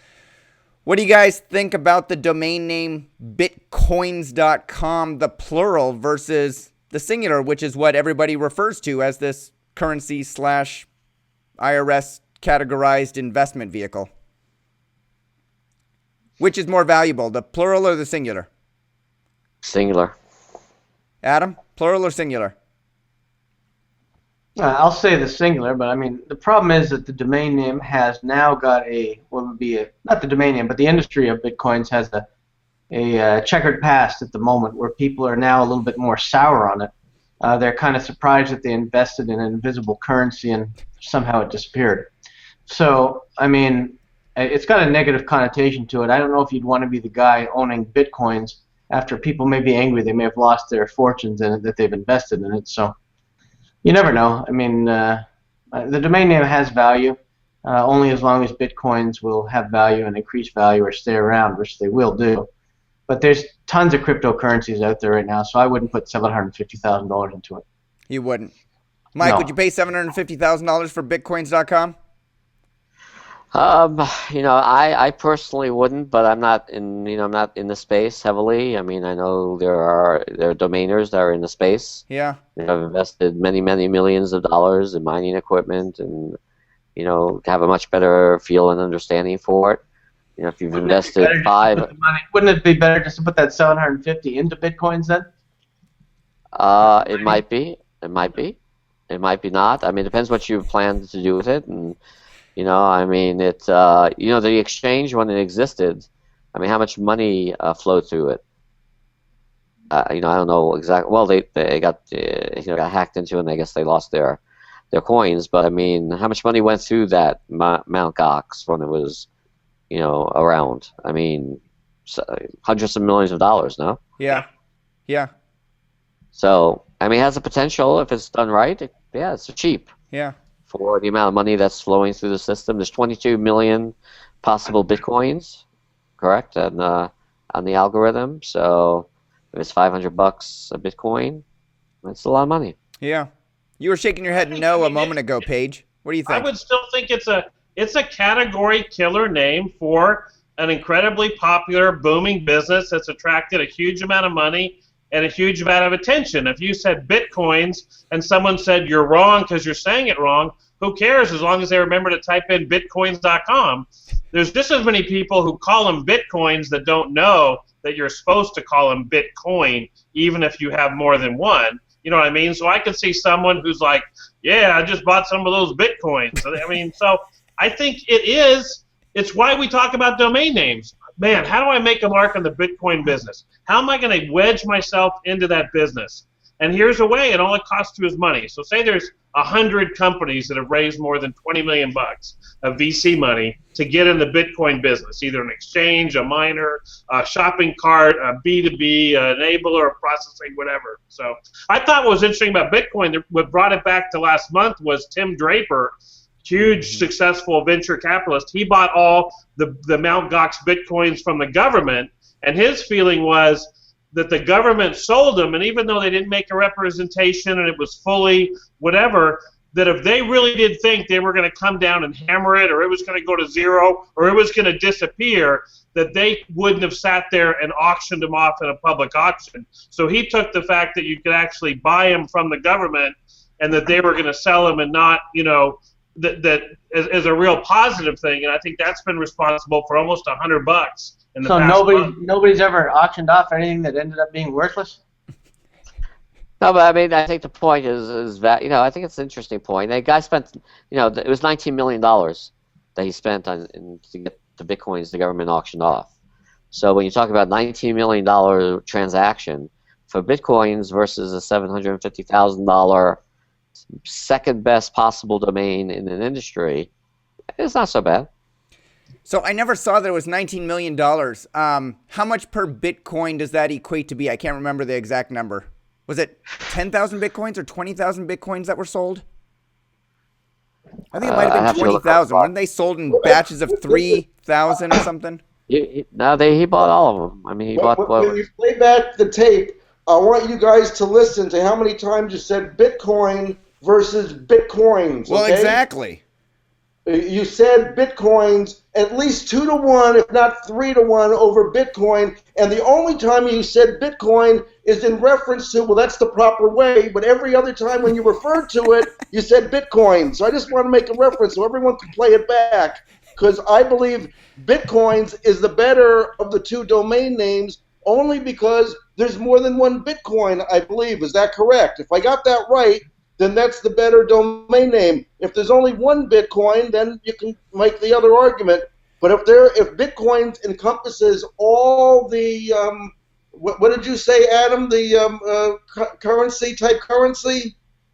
Speaker 1: What do you guys think about the domain name Bitcoins.com, the plural, versus the singular, which is what everybody refers to as this currency / IRS categorized investment vehicle? Which is more valuable, the plural or the singular?
Speaker 2: Singular.
Speaker 1: Adam, plural or singular?
Speaker 3: I'll say the singular, but I mean, the problem is that the domain name has now got not the domain name, but the industry of Bitcoins has a checkered past at the moment where people are now a little bit more sour on it. They're kind of surprised that they invested in an invisible currency and somehow it disappeared. So, I mean, it's got a negative connotation to it. I don't know if you'd want to be the guy owning Bitcoins after people may be angry. They may have lost their fortunes in it that they've invested in it. So, you never know. I mean, the domain name has value only as long as Bitcoins will have value and increase value or stay around, which they will do. But there's tons of cryptocurrencies out there right now, so I wouldn't put $750,000 into it.
Speaker 1: You wouldn't. Mike,
Speaker 3: No.
Speaker 1: would you pay $750,000 for Bitcoins.com?
Speaker 2: I personally wouldn't, but I'm not in the space heavily. I mean, I know there are domainers that are in the space.
Speaker 1: Yeah.
Speaker 2: I've invested many, many millions of dollars in mining equipment, and have a much better feel and understanding for it. If you've invested
Speaker 3: Wouldn't it be better just to put that 750 into Bitcoins then?
Speaker 2: It might be. It might be. It might be not. I mean, it depends what you plan to do with it, and I mean, the exchange when it existed. I mean, how much money flowed through it? I don't know exactly. Well, they got hacked into, and I guess they lost their coins. But I mean, how much money went through that Mt. Gox when it was around? I mean, hundreds of millions of dollars, no?
Speaker 1: Yeah. Yeah.
Speaker 2: So, I mean, it has the potential if it's done right. It's cheap.
Speaker 1: Yeah.
Speaker 2: For the amount of money that's flowing through the system. There's 22 million possible Bitcoins, correct, on the algorithm. So if it's $500 a Bitcoin, that's a lot of money.
Speaker 1: Yeah. You were shaking your head no a moment ago, Paige. What do you think?
Speaker 4: I would still think it's a category killer name for an incredibly popular, booming business that's attracted a huge amount of money and a huge amount of attention. If you said Bitcoins and someone said you're wrong because you're saying it wrong, who cares as long as they remember to type in Bitcoins.com. There's just as many people who call them Bitcoins that don't know that you're supposed to call them Bitcoin, even if you have more than one. You know what I mean? So I could see someone who's like, yeah, I just bought some of those Bitcoins. I mean, so I think it's why we talk about domain names. Man, how do I make a mark in the Bitcoin business? How am I going to wedge myself into that business? And here's a way, and all it costs you is money. So say there's 100 companies that have raised more than $20 million of VC money to get in the Bitcoin business, either an exchange, a miner, a shopping cart, a B2B, an enabler, a processing, whatever. So I thought what was interesting about Bitcoin, what brought it back to last month was Tim Draper huge successful venture capitalist. He bought all the Mt. Gox Bitcoins from the government, and his feeling was that the government sold them, and even though they didn't make a representation and it was fully whatever, that if they really did think they were going to come down and hammer it, or it was going to go to zero, or it was going to disappear, that they wouldn't have sat there and auctioned them off in a public auction. So he took the fact that you could actually buy them from the government and that they were going to sell them and not, that as a real positive thing. And I think that's been responsible for almost $100 in the past month.
Speaker 3: Nobody's ever auctioned off anything that ended up being worthless?
Speaker 2: No, but I mean, I think the point is that, I think it's an interesting point. The guy spent, it was $19 million that he spent to get the Bitcoins the government auctioned off. So when you talk about $19 million transaction for Bitcoins versus a $750,000 second best possible domain in an industry, it's not so bad.
Speaker 1: So I never saw that it was $19 million. How much per Bitcoin does that equate to be? I can't remember the exact number. Was it 10,000 Bitcoins or 20,000 Bitcoins that were sold? I think it might have been 20,000. Weren't they sold in batches of 3,000 or something?
Speaker 2: He bought all of them. I mean, he bought.
Speaker 5: When you play back the tape, I want you guys to listen to how many times you said Bitcoin versus Bitcoins.
Speaker 1: Well,
Speaker 5: okay?
Speaker 1: exactly.
Speaker 5: You said Bitcoins at least 2 to 1, if not 3 to 1 over Bitcoin. And the only time you said Bitcoin is in reference to, well, that's the proper way. But every other time when you referred to it, you said Bitcoin. So I just want to make a reference so everyone can play it back. Because I believe Bitcoins is the better of the two domain names only because there's more than one Bitcoin, I believe. Is that correct? If I got that right, then that's the better domain name. If there's only one Bitcoin, then you can make the other argument. But if Bitcoin encompasses all the what did you say, Adam? The type currency?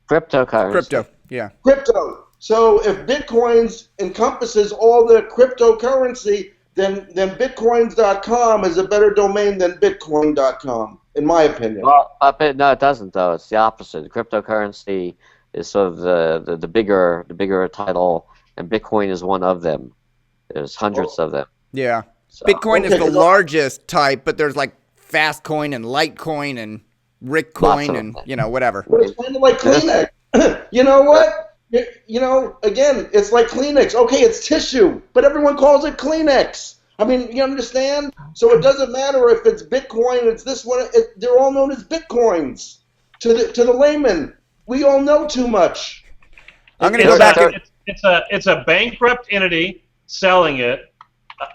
Speaker 2: Cryptocurrency.
Speaker 1: Crypto, yeah.
Speaker 5: Crypto. So if Bitcoins encompasses all the cryptocurrency, then Bitcoins.com is a better domain than Bitcoin.com, in my opinion.
Speaker 2: Well, no, it doesn't though. It's the opposite. Cryptocurrency is sort of the bigger title, and Bitcoin is one of them. There's hundreds of them.
Speaker 1: Yeah.
Speaker 2: So,
Speaker 1: Bitcoin is the largest type, but there's like Fastcoin and Litecoin and Rickcoin and whatever.
Speaker 5: But it's kind of like Kleenex. You know what? Again, it's like Kleenex. Okay, it's tissue, but everyone calls it Kleenex. I mean, you understand? So it doesn't matter if it's Bitcoin, it's this one. They're all known as Bitcoins to the layman. We all know too much.
Speaker 1: I'm going to go back.
Speaker 4: It's a bankrupt entity selling it.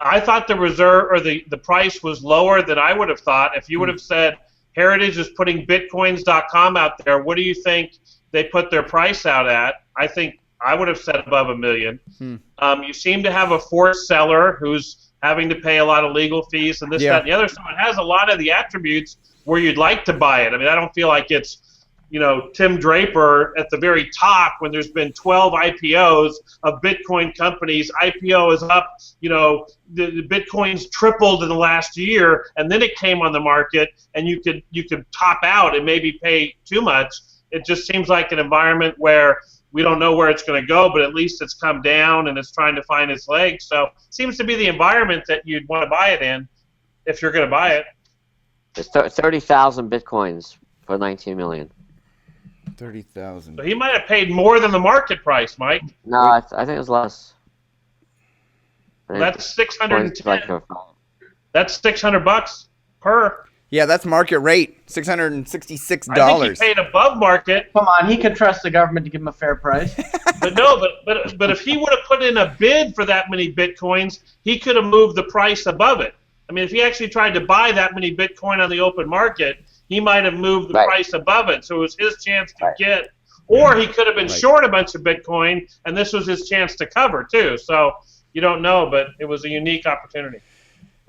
Speaker 4: I thought the reserve or the price was lower than I would have thought. If you would have said Heritage is putting Bitcoins.com out there, what do you think they put their price out at? I think I would have said above $1 million. You seem to have a forced seller who's having to pay a lot of legal fees and this, that, and the other. So it has a lot of the attributes where you'd like to buy it. I mean, I don't feel like it's, Tim Draper at the very top when there's been 12 IPOs of Bitcoin companies. IPO is up, the Bitcoin's tripled in the last year, and then it came on the market, and you could top out and maybe pay too much. It just seems like an environment where we don't know where it's going to go, but at least it's come down and it's trying to find its legs. So it seems to be the environment that you'd want to buy it in if you're going to buy it.
Speaker 2: It's 30,000 Bitcoins for $19 million.
Speaker 1: 30,000.
Speaker 4: So he might have paid more than the market price, Mike.
Speaker 2: No, I think it was less.
Speaker 4: That's 610. That's $600 per.
Speaker 1: Yeah, that's market rate, $666.
Speaker 4: I think he paid above market.
Speaker 3: Come on, he can trust the government to give him a fair price.
Speaker 4: But if he would have put in a bid for that many Bitcoins, he could have moved the price above it. I mean, if he actually tried to buy that many Bitcoin on the open market, he might have moved the price above it. So it was his chance to get, or he could have been short a bunch of Bitcoin, and this was his chance to cover too. So you don't know, but it was a unique opportunity.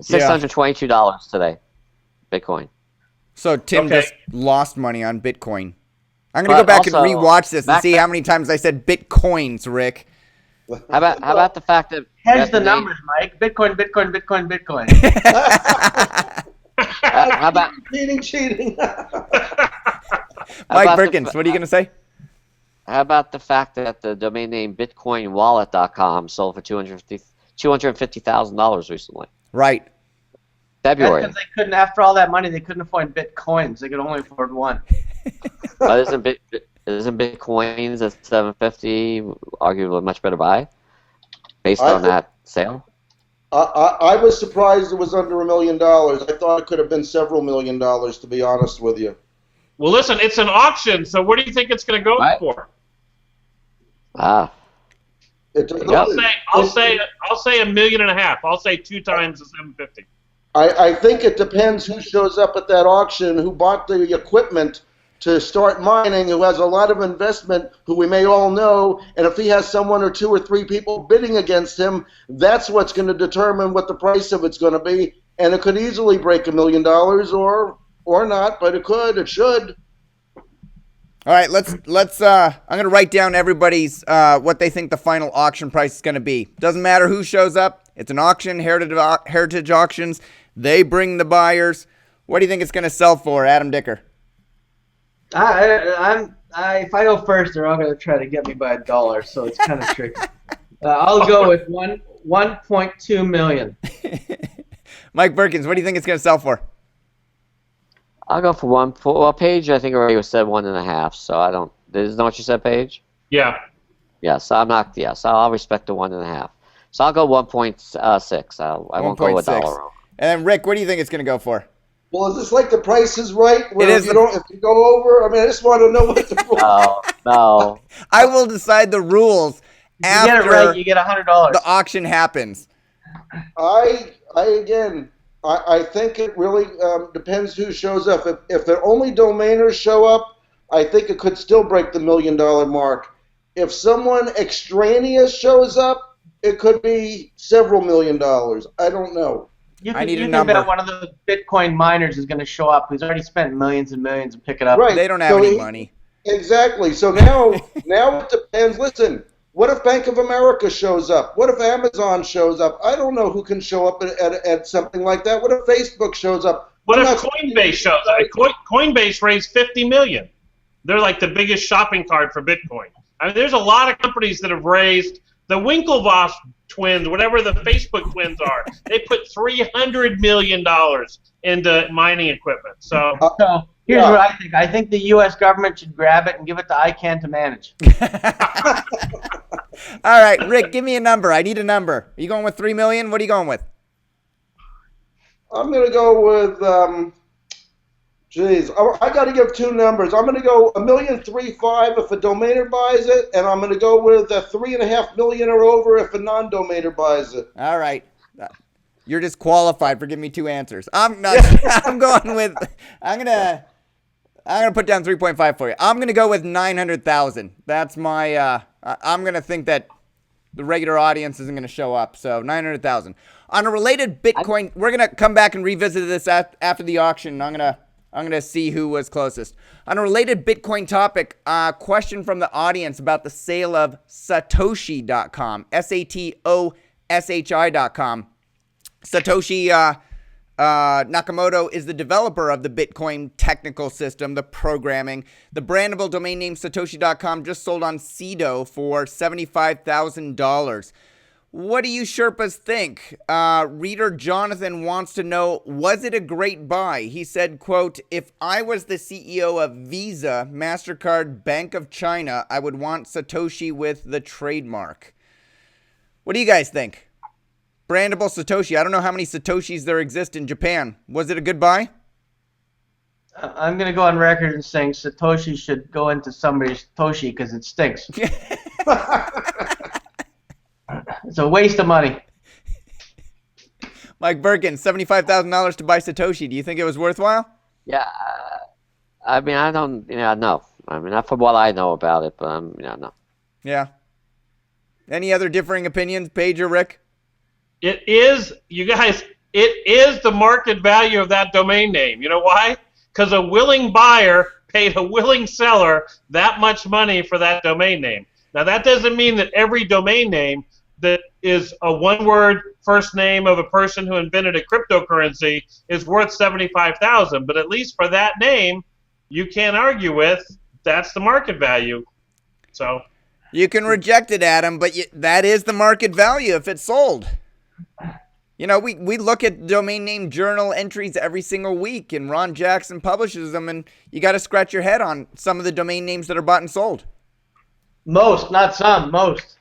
Speaker 2: $622 today, Bitcoin.
Speaker 1: So Tim just lost money on Bitcoin. I'm going to go back and rewatch this and see how many times I said Bitcoins, Rick.
Speaker 2: How about the fact that...
Speaker 3: Hedge the numbers, Mike. Bitcoin, Bitcoin, Bitcoin, Bitcoin.
Speaker 2: How about...
Speaker 5: Cheating.
Speaker 1: Mike Berkens, what are you going to say?
Speaker 2: How about the fact that the domain name BitcoinWallet.com sold for $250,000 recently?
Speaker 1: Right.
Speaker 2: February.
Speaker 3: That's because they couldn't, after all that money, they couldn't afford bitcoins. They could only afford one.
Speaker 2: But isn't Bitcoins at 750 arguably a much better buy based on that sale?
Speaker 5: I was surprised it was under $1 million. I thought it could have been several $1 million, to be honest with you.
Speaker 4: Well, listen, it's an auction, so what do you think it's going to go for?
Speaker 2: Ah.
Speaker 4: I'll say $1.5 million. I'll say 2 times the 750.
Speaker 5: I think it depends who shows up at that auction, who bought the equipment to start mining, who has a lot of investment, who we may all know, and if he has someone or 2 or 3 people bidding against him, that's what's going to determine what the price of it's going to be, and it could easily break $1 million or not, but it should.
Speaker 1: All right, let's. I'm gonna write down everybody's what they think the final auction price is gonna be. Doesn't matter who shows up. It's an auction, heritage auctions. They bring the buyers. What do you think it's gonna sell for, Adam Dicker?
Speaker 3: If I go first, they're all gonna try to get me by $1, so it's kind of tricky. I'll go with 1.2 million.
Speaker 1: Mike Berkens, what do you think it's gonna sell for?
Speaker 2: I'll go for one. Well, Paige, I think already said 1.5. So I don't. Isn't that what you said, Paige?
Speaker 4: Yeah.
Speaker 2: Yes, I'm not. Yes, I'll respect the 1.5. So I'll go 1.6. I won't go $1 wrong.
Speaker 1: And then Rick, what do you think it's going to go for?
Speaker 5: Well, is this like The Price is Right? Where
Speaker 1: It is.
Speaker 5: if you go over, I mean, I just want to know what the rules.
Speaker 2: No.
Speaker 1: I will decide the rules after
Speaker 3: you get it right, you get $100.
Speaker 1: the auction happens.
Speaker 5: I think it really depends who shows up. If the only domainers show up, I think it could still break the $1 million mark. If someone extraneous shows up, it could be several $1 million. I don't know.
Speaker 3: You
Speaker 1: I need a
Speaker 3: can
Speaker 1: number.
Speaker 3: bet one of the Bitcoin miners is going to show up who's already spent millions and millions and pick it up.
Speaker 5: Right.
Speaker 1: They don't have any money.
Speaker 5: Exactly. So now it depends. Listen, what if Bank of America shows up? What if Amazon shows up? I don't know who can show up at something like that. What if Facebook shows up?
Speaker 4: What if Coinbase shows up? Coinbase raised $50 million. They're like the biggest shopping cart for Bitcoin. I mean, there's a lot of companies that have raised. The Winklevoss twins, whatever the Facebook twins are, they put $300 million into mining equipment. So
Speaker 3: here's what I think. I think the U.S. government should grab it and give it to ICANN to manage.
Speaker 1: All right, Rick, give me a number. I need a number. Are you going with 3 million? What are you going with?
Speaker 5: I'm going to go with, I got to give 2 numbers. I'm going to go $1,350,000 if a domainer buys it, and I'm going to go with $3.5 million or over if a non-domainer buys it.
Speaker 1: All right. You're disqualified for giving me 2 answers. I'm not. I'm going with. I'm gonna put down 3.5 for you. I'm gonna go with 900,000. That's my. I'm gonna think that the regular audience isn't gonna show up. So 900,000. On a related Bitcoin, we're gonna come back and revisit this after the auction. I'm gonna see who was closest. On a related Bitcoin topic, question from the audience about the sale of Satoshi.com. SATOSHI.com. Satoshi Nakamoto is the developer of the Bitcoin technical system, the programming. The brandable domain name Satoshi.com just sold on Cedo for $75,000. What do you Sherpas think? Reader Jonathan wants to know, was it a great buy? He said, quote, if I was the CEO of Visa, MasterCard, Bank of China, I would want Satoshi with the trademark. What do you guys think? Brandable Satoshi. I don't know how many Satoshis there exist in Japan. Was it a good buy?
Speaker 3: I'm going to go on record and saying Satoshi should go into somebody's Toshi because it stinks. It's a waste of money.
Speaker 1: Mike Berkens, $75,000 to buy Satoshi. Do you think it was worthwhile?
Speaker 2: Yeah. I mean, I don't, no. I mean, not from what I know about it, but, no.
Speaker 1: Yeah. Any other differing opinions, Paige or Rick?
Speaker 4: it is, you guys, it is the market value of that domain name. You know why? Because a willing buyer paid a willing seller that much money for that domain name. Now, that doesn't mean that every domain name that is a one-word first name of a person who invented a cryptocurrency is worth $75,000. But at least for that name, you can't argue with that's the market value. So
Speaker 1: You can reject it, Adam, but that is the market value if it's sold. You know, we look at domain name journal entries every single week, and Ron Jackson publishes them, and you got to scratch your head on some of the domain names that are bought and sold.
Speaker 3: Most, not some, most.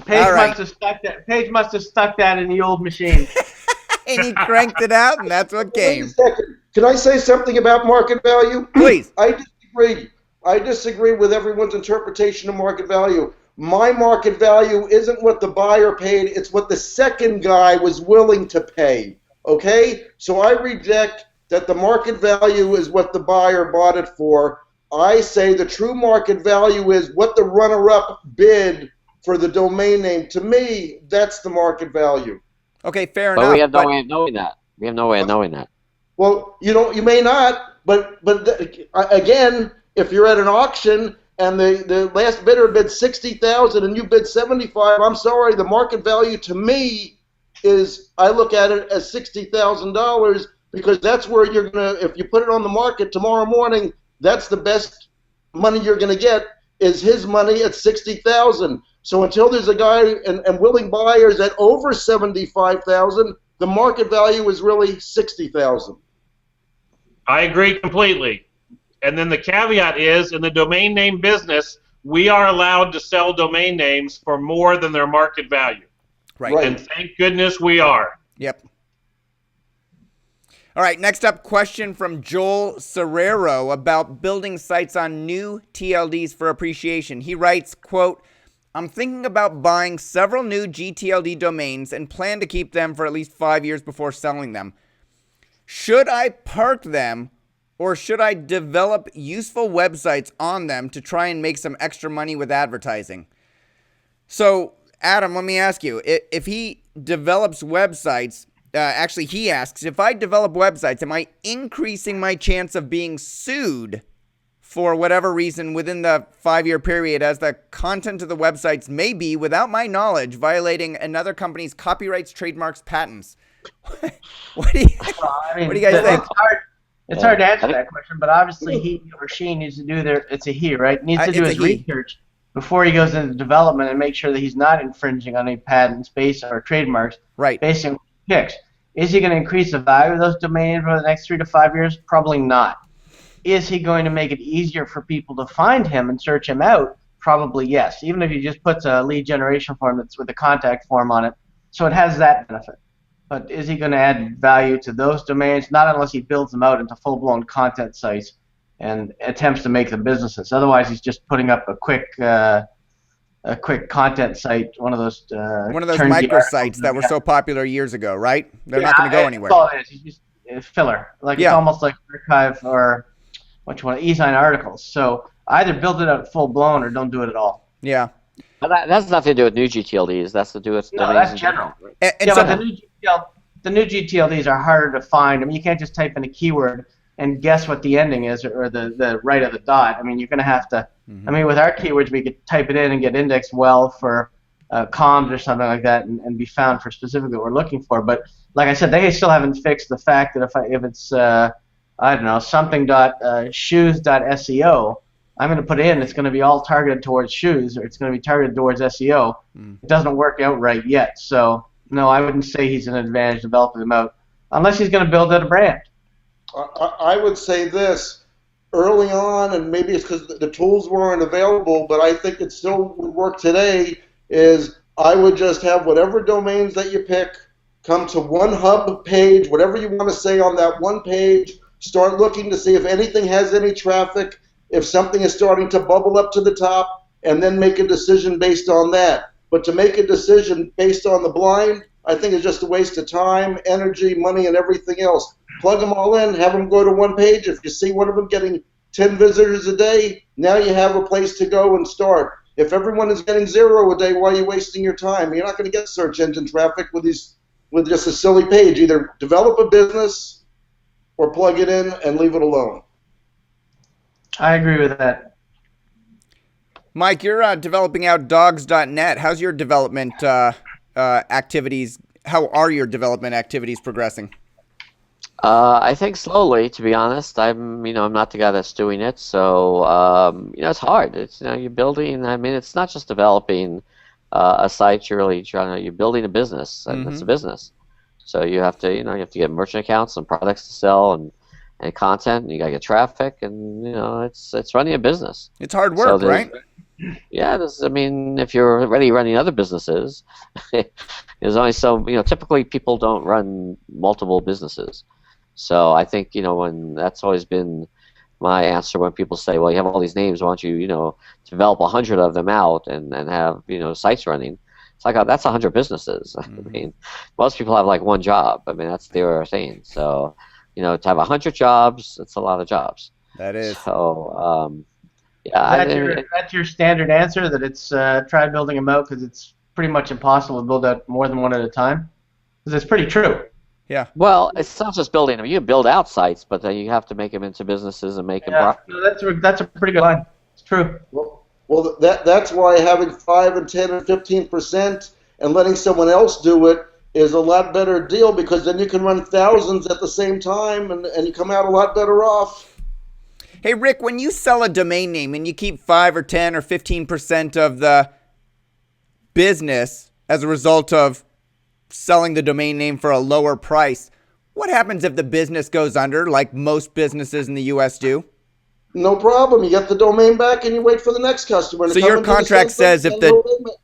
Speaker 3: Page must have stuck that in the old machine.
Speaker 1: And he cranked it out, and that's what came.
Speaker 5: Wait a second. Can I say something about market value?
Speaker 1: Please.
Speaker 5: I disagree. I disagree with everyone's interpretation of market value. My market value isn't what the buyer paid, it's what the second guy was willing to pay. Okay? So I reject that the market value is what the buyer bought it for. I say the true market value is what the runner-up bid for the domain name. To me, that's the market value.
Speaker 1: Okay, fair
Speaker 2: But
Speaker 1: enough.
Speaker 2: we have no way of knowing that. We have no way of knowing that.
Speaker 5: Well, you may not, but again, if you're at an auction and the last bidder bid 60,000 and you bid 75, I'm sorry, the market value to me is, I look at it as $60,000 because that's where you're gonna, if you put it on the market tomorrow morning, that's the best money you're gonna get is his money at 60,000. So until there's a guy and willing buyers at over 75,000, the market value is really 60,000.
Speaker 4: I agree completely. And then the caveat is, in the domain name business, we are allowed to sell domain names for more than their market value.
Speaker 1: Right.
Speaker 4: And thank goodness we are.
Speaker 1: Yep. All right, next up, question from Joel Serrero about building sites on new TLDs for appreciation. He writes, quote, I'm thinking about buying several new GTLD domains and plan to keep them for at least 5 years before selling them. Should I park them or should I develop useful websites on them to try and make some extra money with advertising? So, Adam, let me ask you, if he develops websites, actually he asks, if I develop websites, am I increasing my chance of being sued for whatever reason within the 5-year period, as the content of the websites may be, without my knowledge, violating another company's copyrights, trademarks, patents? What do you guys think?
Speaker 3: It's hard to answer that question, but obviously he or she needs to do it's a he, right? Needs to do his research before he goes into development and make sure that he's not infringing on any patents based or trademarks based on what he picks. Is he going to increase the value of those domains over the next 3 to 5 years? Probably not. Is he going to make it easier for people to find him and search him out? Probably yes. Even if he just puts a lead generation form that's with a contact form on it. So it has that benefit. But is he going to add value to those domains? Not unless he builds them out into full-blown content sites and attempts to make them businesses. Otherwise, he's just putting up a quick content site, one of those
Speaker 1: microsites that were so popular years ago, right? They're not going to go anywhere.
Speaker 3: That's all it is. He's just a filler. It's almost like archive or e-sign articles. So either build it out full-blown or don't do it at all.
Speaker 1: Yeah.
Speaker 2: But that's nothing to do with new GTLDs. That's to do with
Speaker 3: that's general. But the new GTLDs are harder to find. I mean, you can't just type in a keyword and guess what the ending is or the right of the dot. I mean, you're going to have to. I mean, with our keywords, we could type it in and get indexed well for comms or something like that, and be found for specifically what we're looking for. But like I said, they still haven't fixed the fact that if it's I don't know something.shoes.seo. I'm going to put in, it's going to be all targeted towards shoes, or it's going to be targeted towards SEO. It doesn't work out right yet. So, no, I wouldn't say he's an advantage developing them out, unless he's going to build out a brand.
Speaker 5: I would say this, early on, and maybe it's because the tools weren't available, but I think it still would work today, is I would just have whatever domains that you pick come to one hub page, whatever you want to say on that one page, start looking to see if anything has any traffic, if something is starting to bubble up to the top, and then make a decision based on that. But to make a decision based on the blind, I think is just a waste of time, energy, money, and everything else. Plug them all in, have them go to one page. If you see one of them getting 10 visitors a day, now you have a place to go and start. If everyone is getting 0 a day, why are you wasting your time? You're not going to get search engine traffic with just a silly page. Either develop a business or plug it in and leave it alone.
Speaker 3: I agree with that.
Speaker 1: Mike, you're developing out dogs.net. How's your development activities? How are your development activities progressing?
Speaker 2: I think slowly, to be honest. I'm not the guy that's doing it, so it's hard. It's you're building. I mean, it's not just developing a site. You're building a business, and it's a business. So you have to get merchant accounts and products to sell and content, and you gotta get traffic, and it's running a business.
Speaker 1: It's hard work, right?
Speaker 2: Yeah, if you're already running other businesses, there's only typically people don't run multiple businesses. So I think, when that's always been my answer when people say, well, you have all these names, why don't you, develop 100 of them out and have, sites running. It's like, that's 100 businesses. I mean, most people have like one job. I mean, that's their thing. So, to have 100 jobs, it's a lot of jobs.
Speaker 1: That is.
Speaker 2: So, yeah.
Speaker 3: That's your standard answer, that it's try building them out because it's pretty much impossible to build out more than one at a time? Because it's pretty true.
Speaker 1: Yeah.
Speaker 2: Well, it's not just building them. You build out sites, but then you have to make them into businesses and make them profitable.
Speaker 3: No, that's a pretty good line. It's true.
Speaker 5: Well, that's why having 5 and 10 and 15% and letting someone else do it is a lot better deal, because then you can run thousands at the same time and you come out a lot better off.
Speaker 1: Hey, Rick, when you sell a domain name and you keep 5 or 10 or 15% of the business as a result of selling the domain name for a lower price, what happens if the business goes under, like most businesses in the U.S. do?
Speaker 5: No problem. You get the domain back and you wait for the next customer.
Speaker 1: So your contract says if the...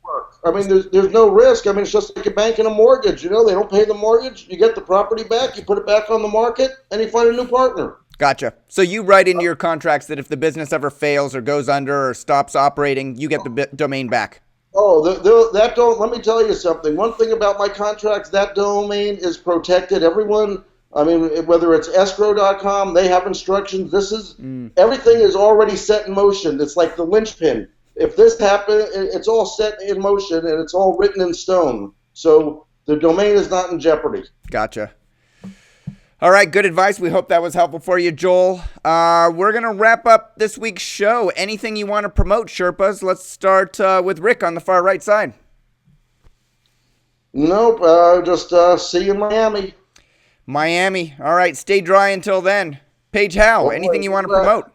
Speaker 5: I mean, there's no risk. I mean, it's just like a bank and a mortgage. They don't pay the mortgage. You get the property back, you put it back on the market, and you find a new partner.
Speaker 1: Gotcha. So you write into your contracts that if the business ever fails or goes under or stops operating, you get the domain back.
Speaker 5: Oh, let me tell you something. One thing about my contracts, that domain is protected. Everyone, I mean, whether it's escrow.com, they have instructions. Everything is already set in motion. It's like the linchpin. If this happens, it's all set in motion and it's all written in stone. So the domain is not in jeopardy.
Speaker 1: Gotcha. All right, good advice. We hope that was helpful for you, Joel. We're going to wrap up this week's show. Anything you want to promote, Sherpas? Let's start with Rick on the far right side.
Speaker 5: Nope, just see you in Miami.
Speaker 1: Miami. All right, stay dry until then. Paige Howe, anything you want to promote?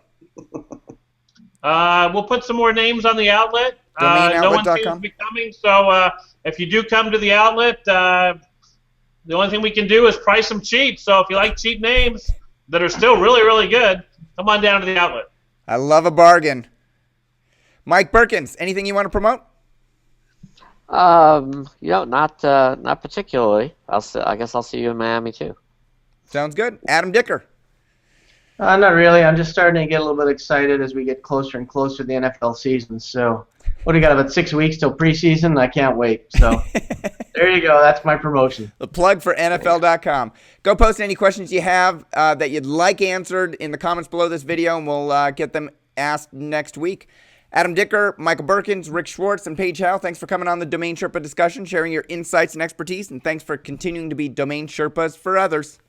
Speaker 4: We'll put some more names on the outlet. No one seems to be coming, so if you do come to the outlet, the only thing we can do is price them cheap. So if you like cheap names that are still really, really good, come on down to the outlet.
Speaker 1: I love a bargain. Mike Berkens, anything you want to promote?
Speaker 2: Not particularly. I guess I'll see you in Miami too.
Speaker 1: Sounds good. Adam Dicker.
Speaker 3: Not really. I'm just starting to get a little bit excited as we get closer and closer to the NFL season. So, what do you got, about 6 weeks till preseason? I can't wait. So, there you go. That's my promotion.
Speaker 1: The plug for NFL.com. Go post any questions you have that you'd like answered in the comments below this video, and we'll get them asked next week. Adam Dicker, Michael Berkens, Rick Schwartz, and Paige Howe, thanks for coming on the Domain Sherpa discussion, sharing your insights and expertise, and thanks for continuing to be Domain Sherpas for others.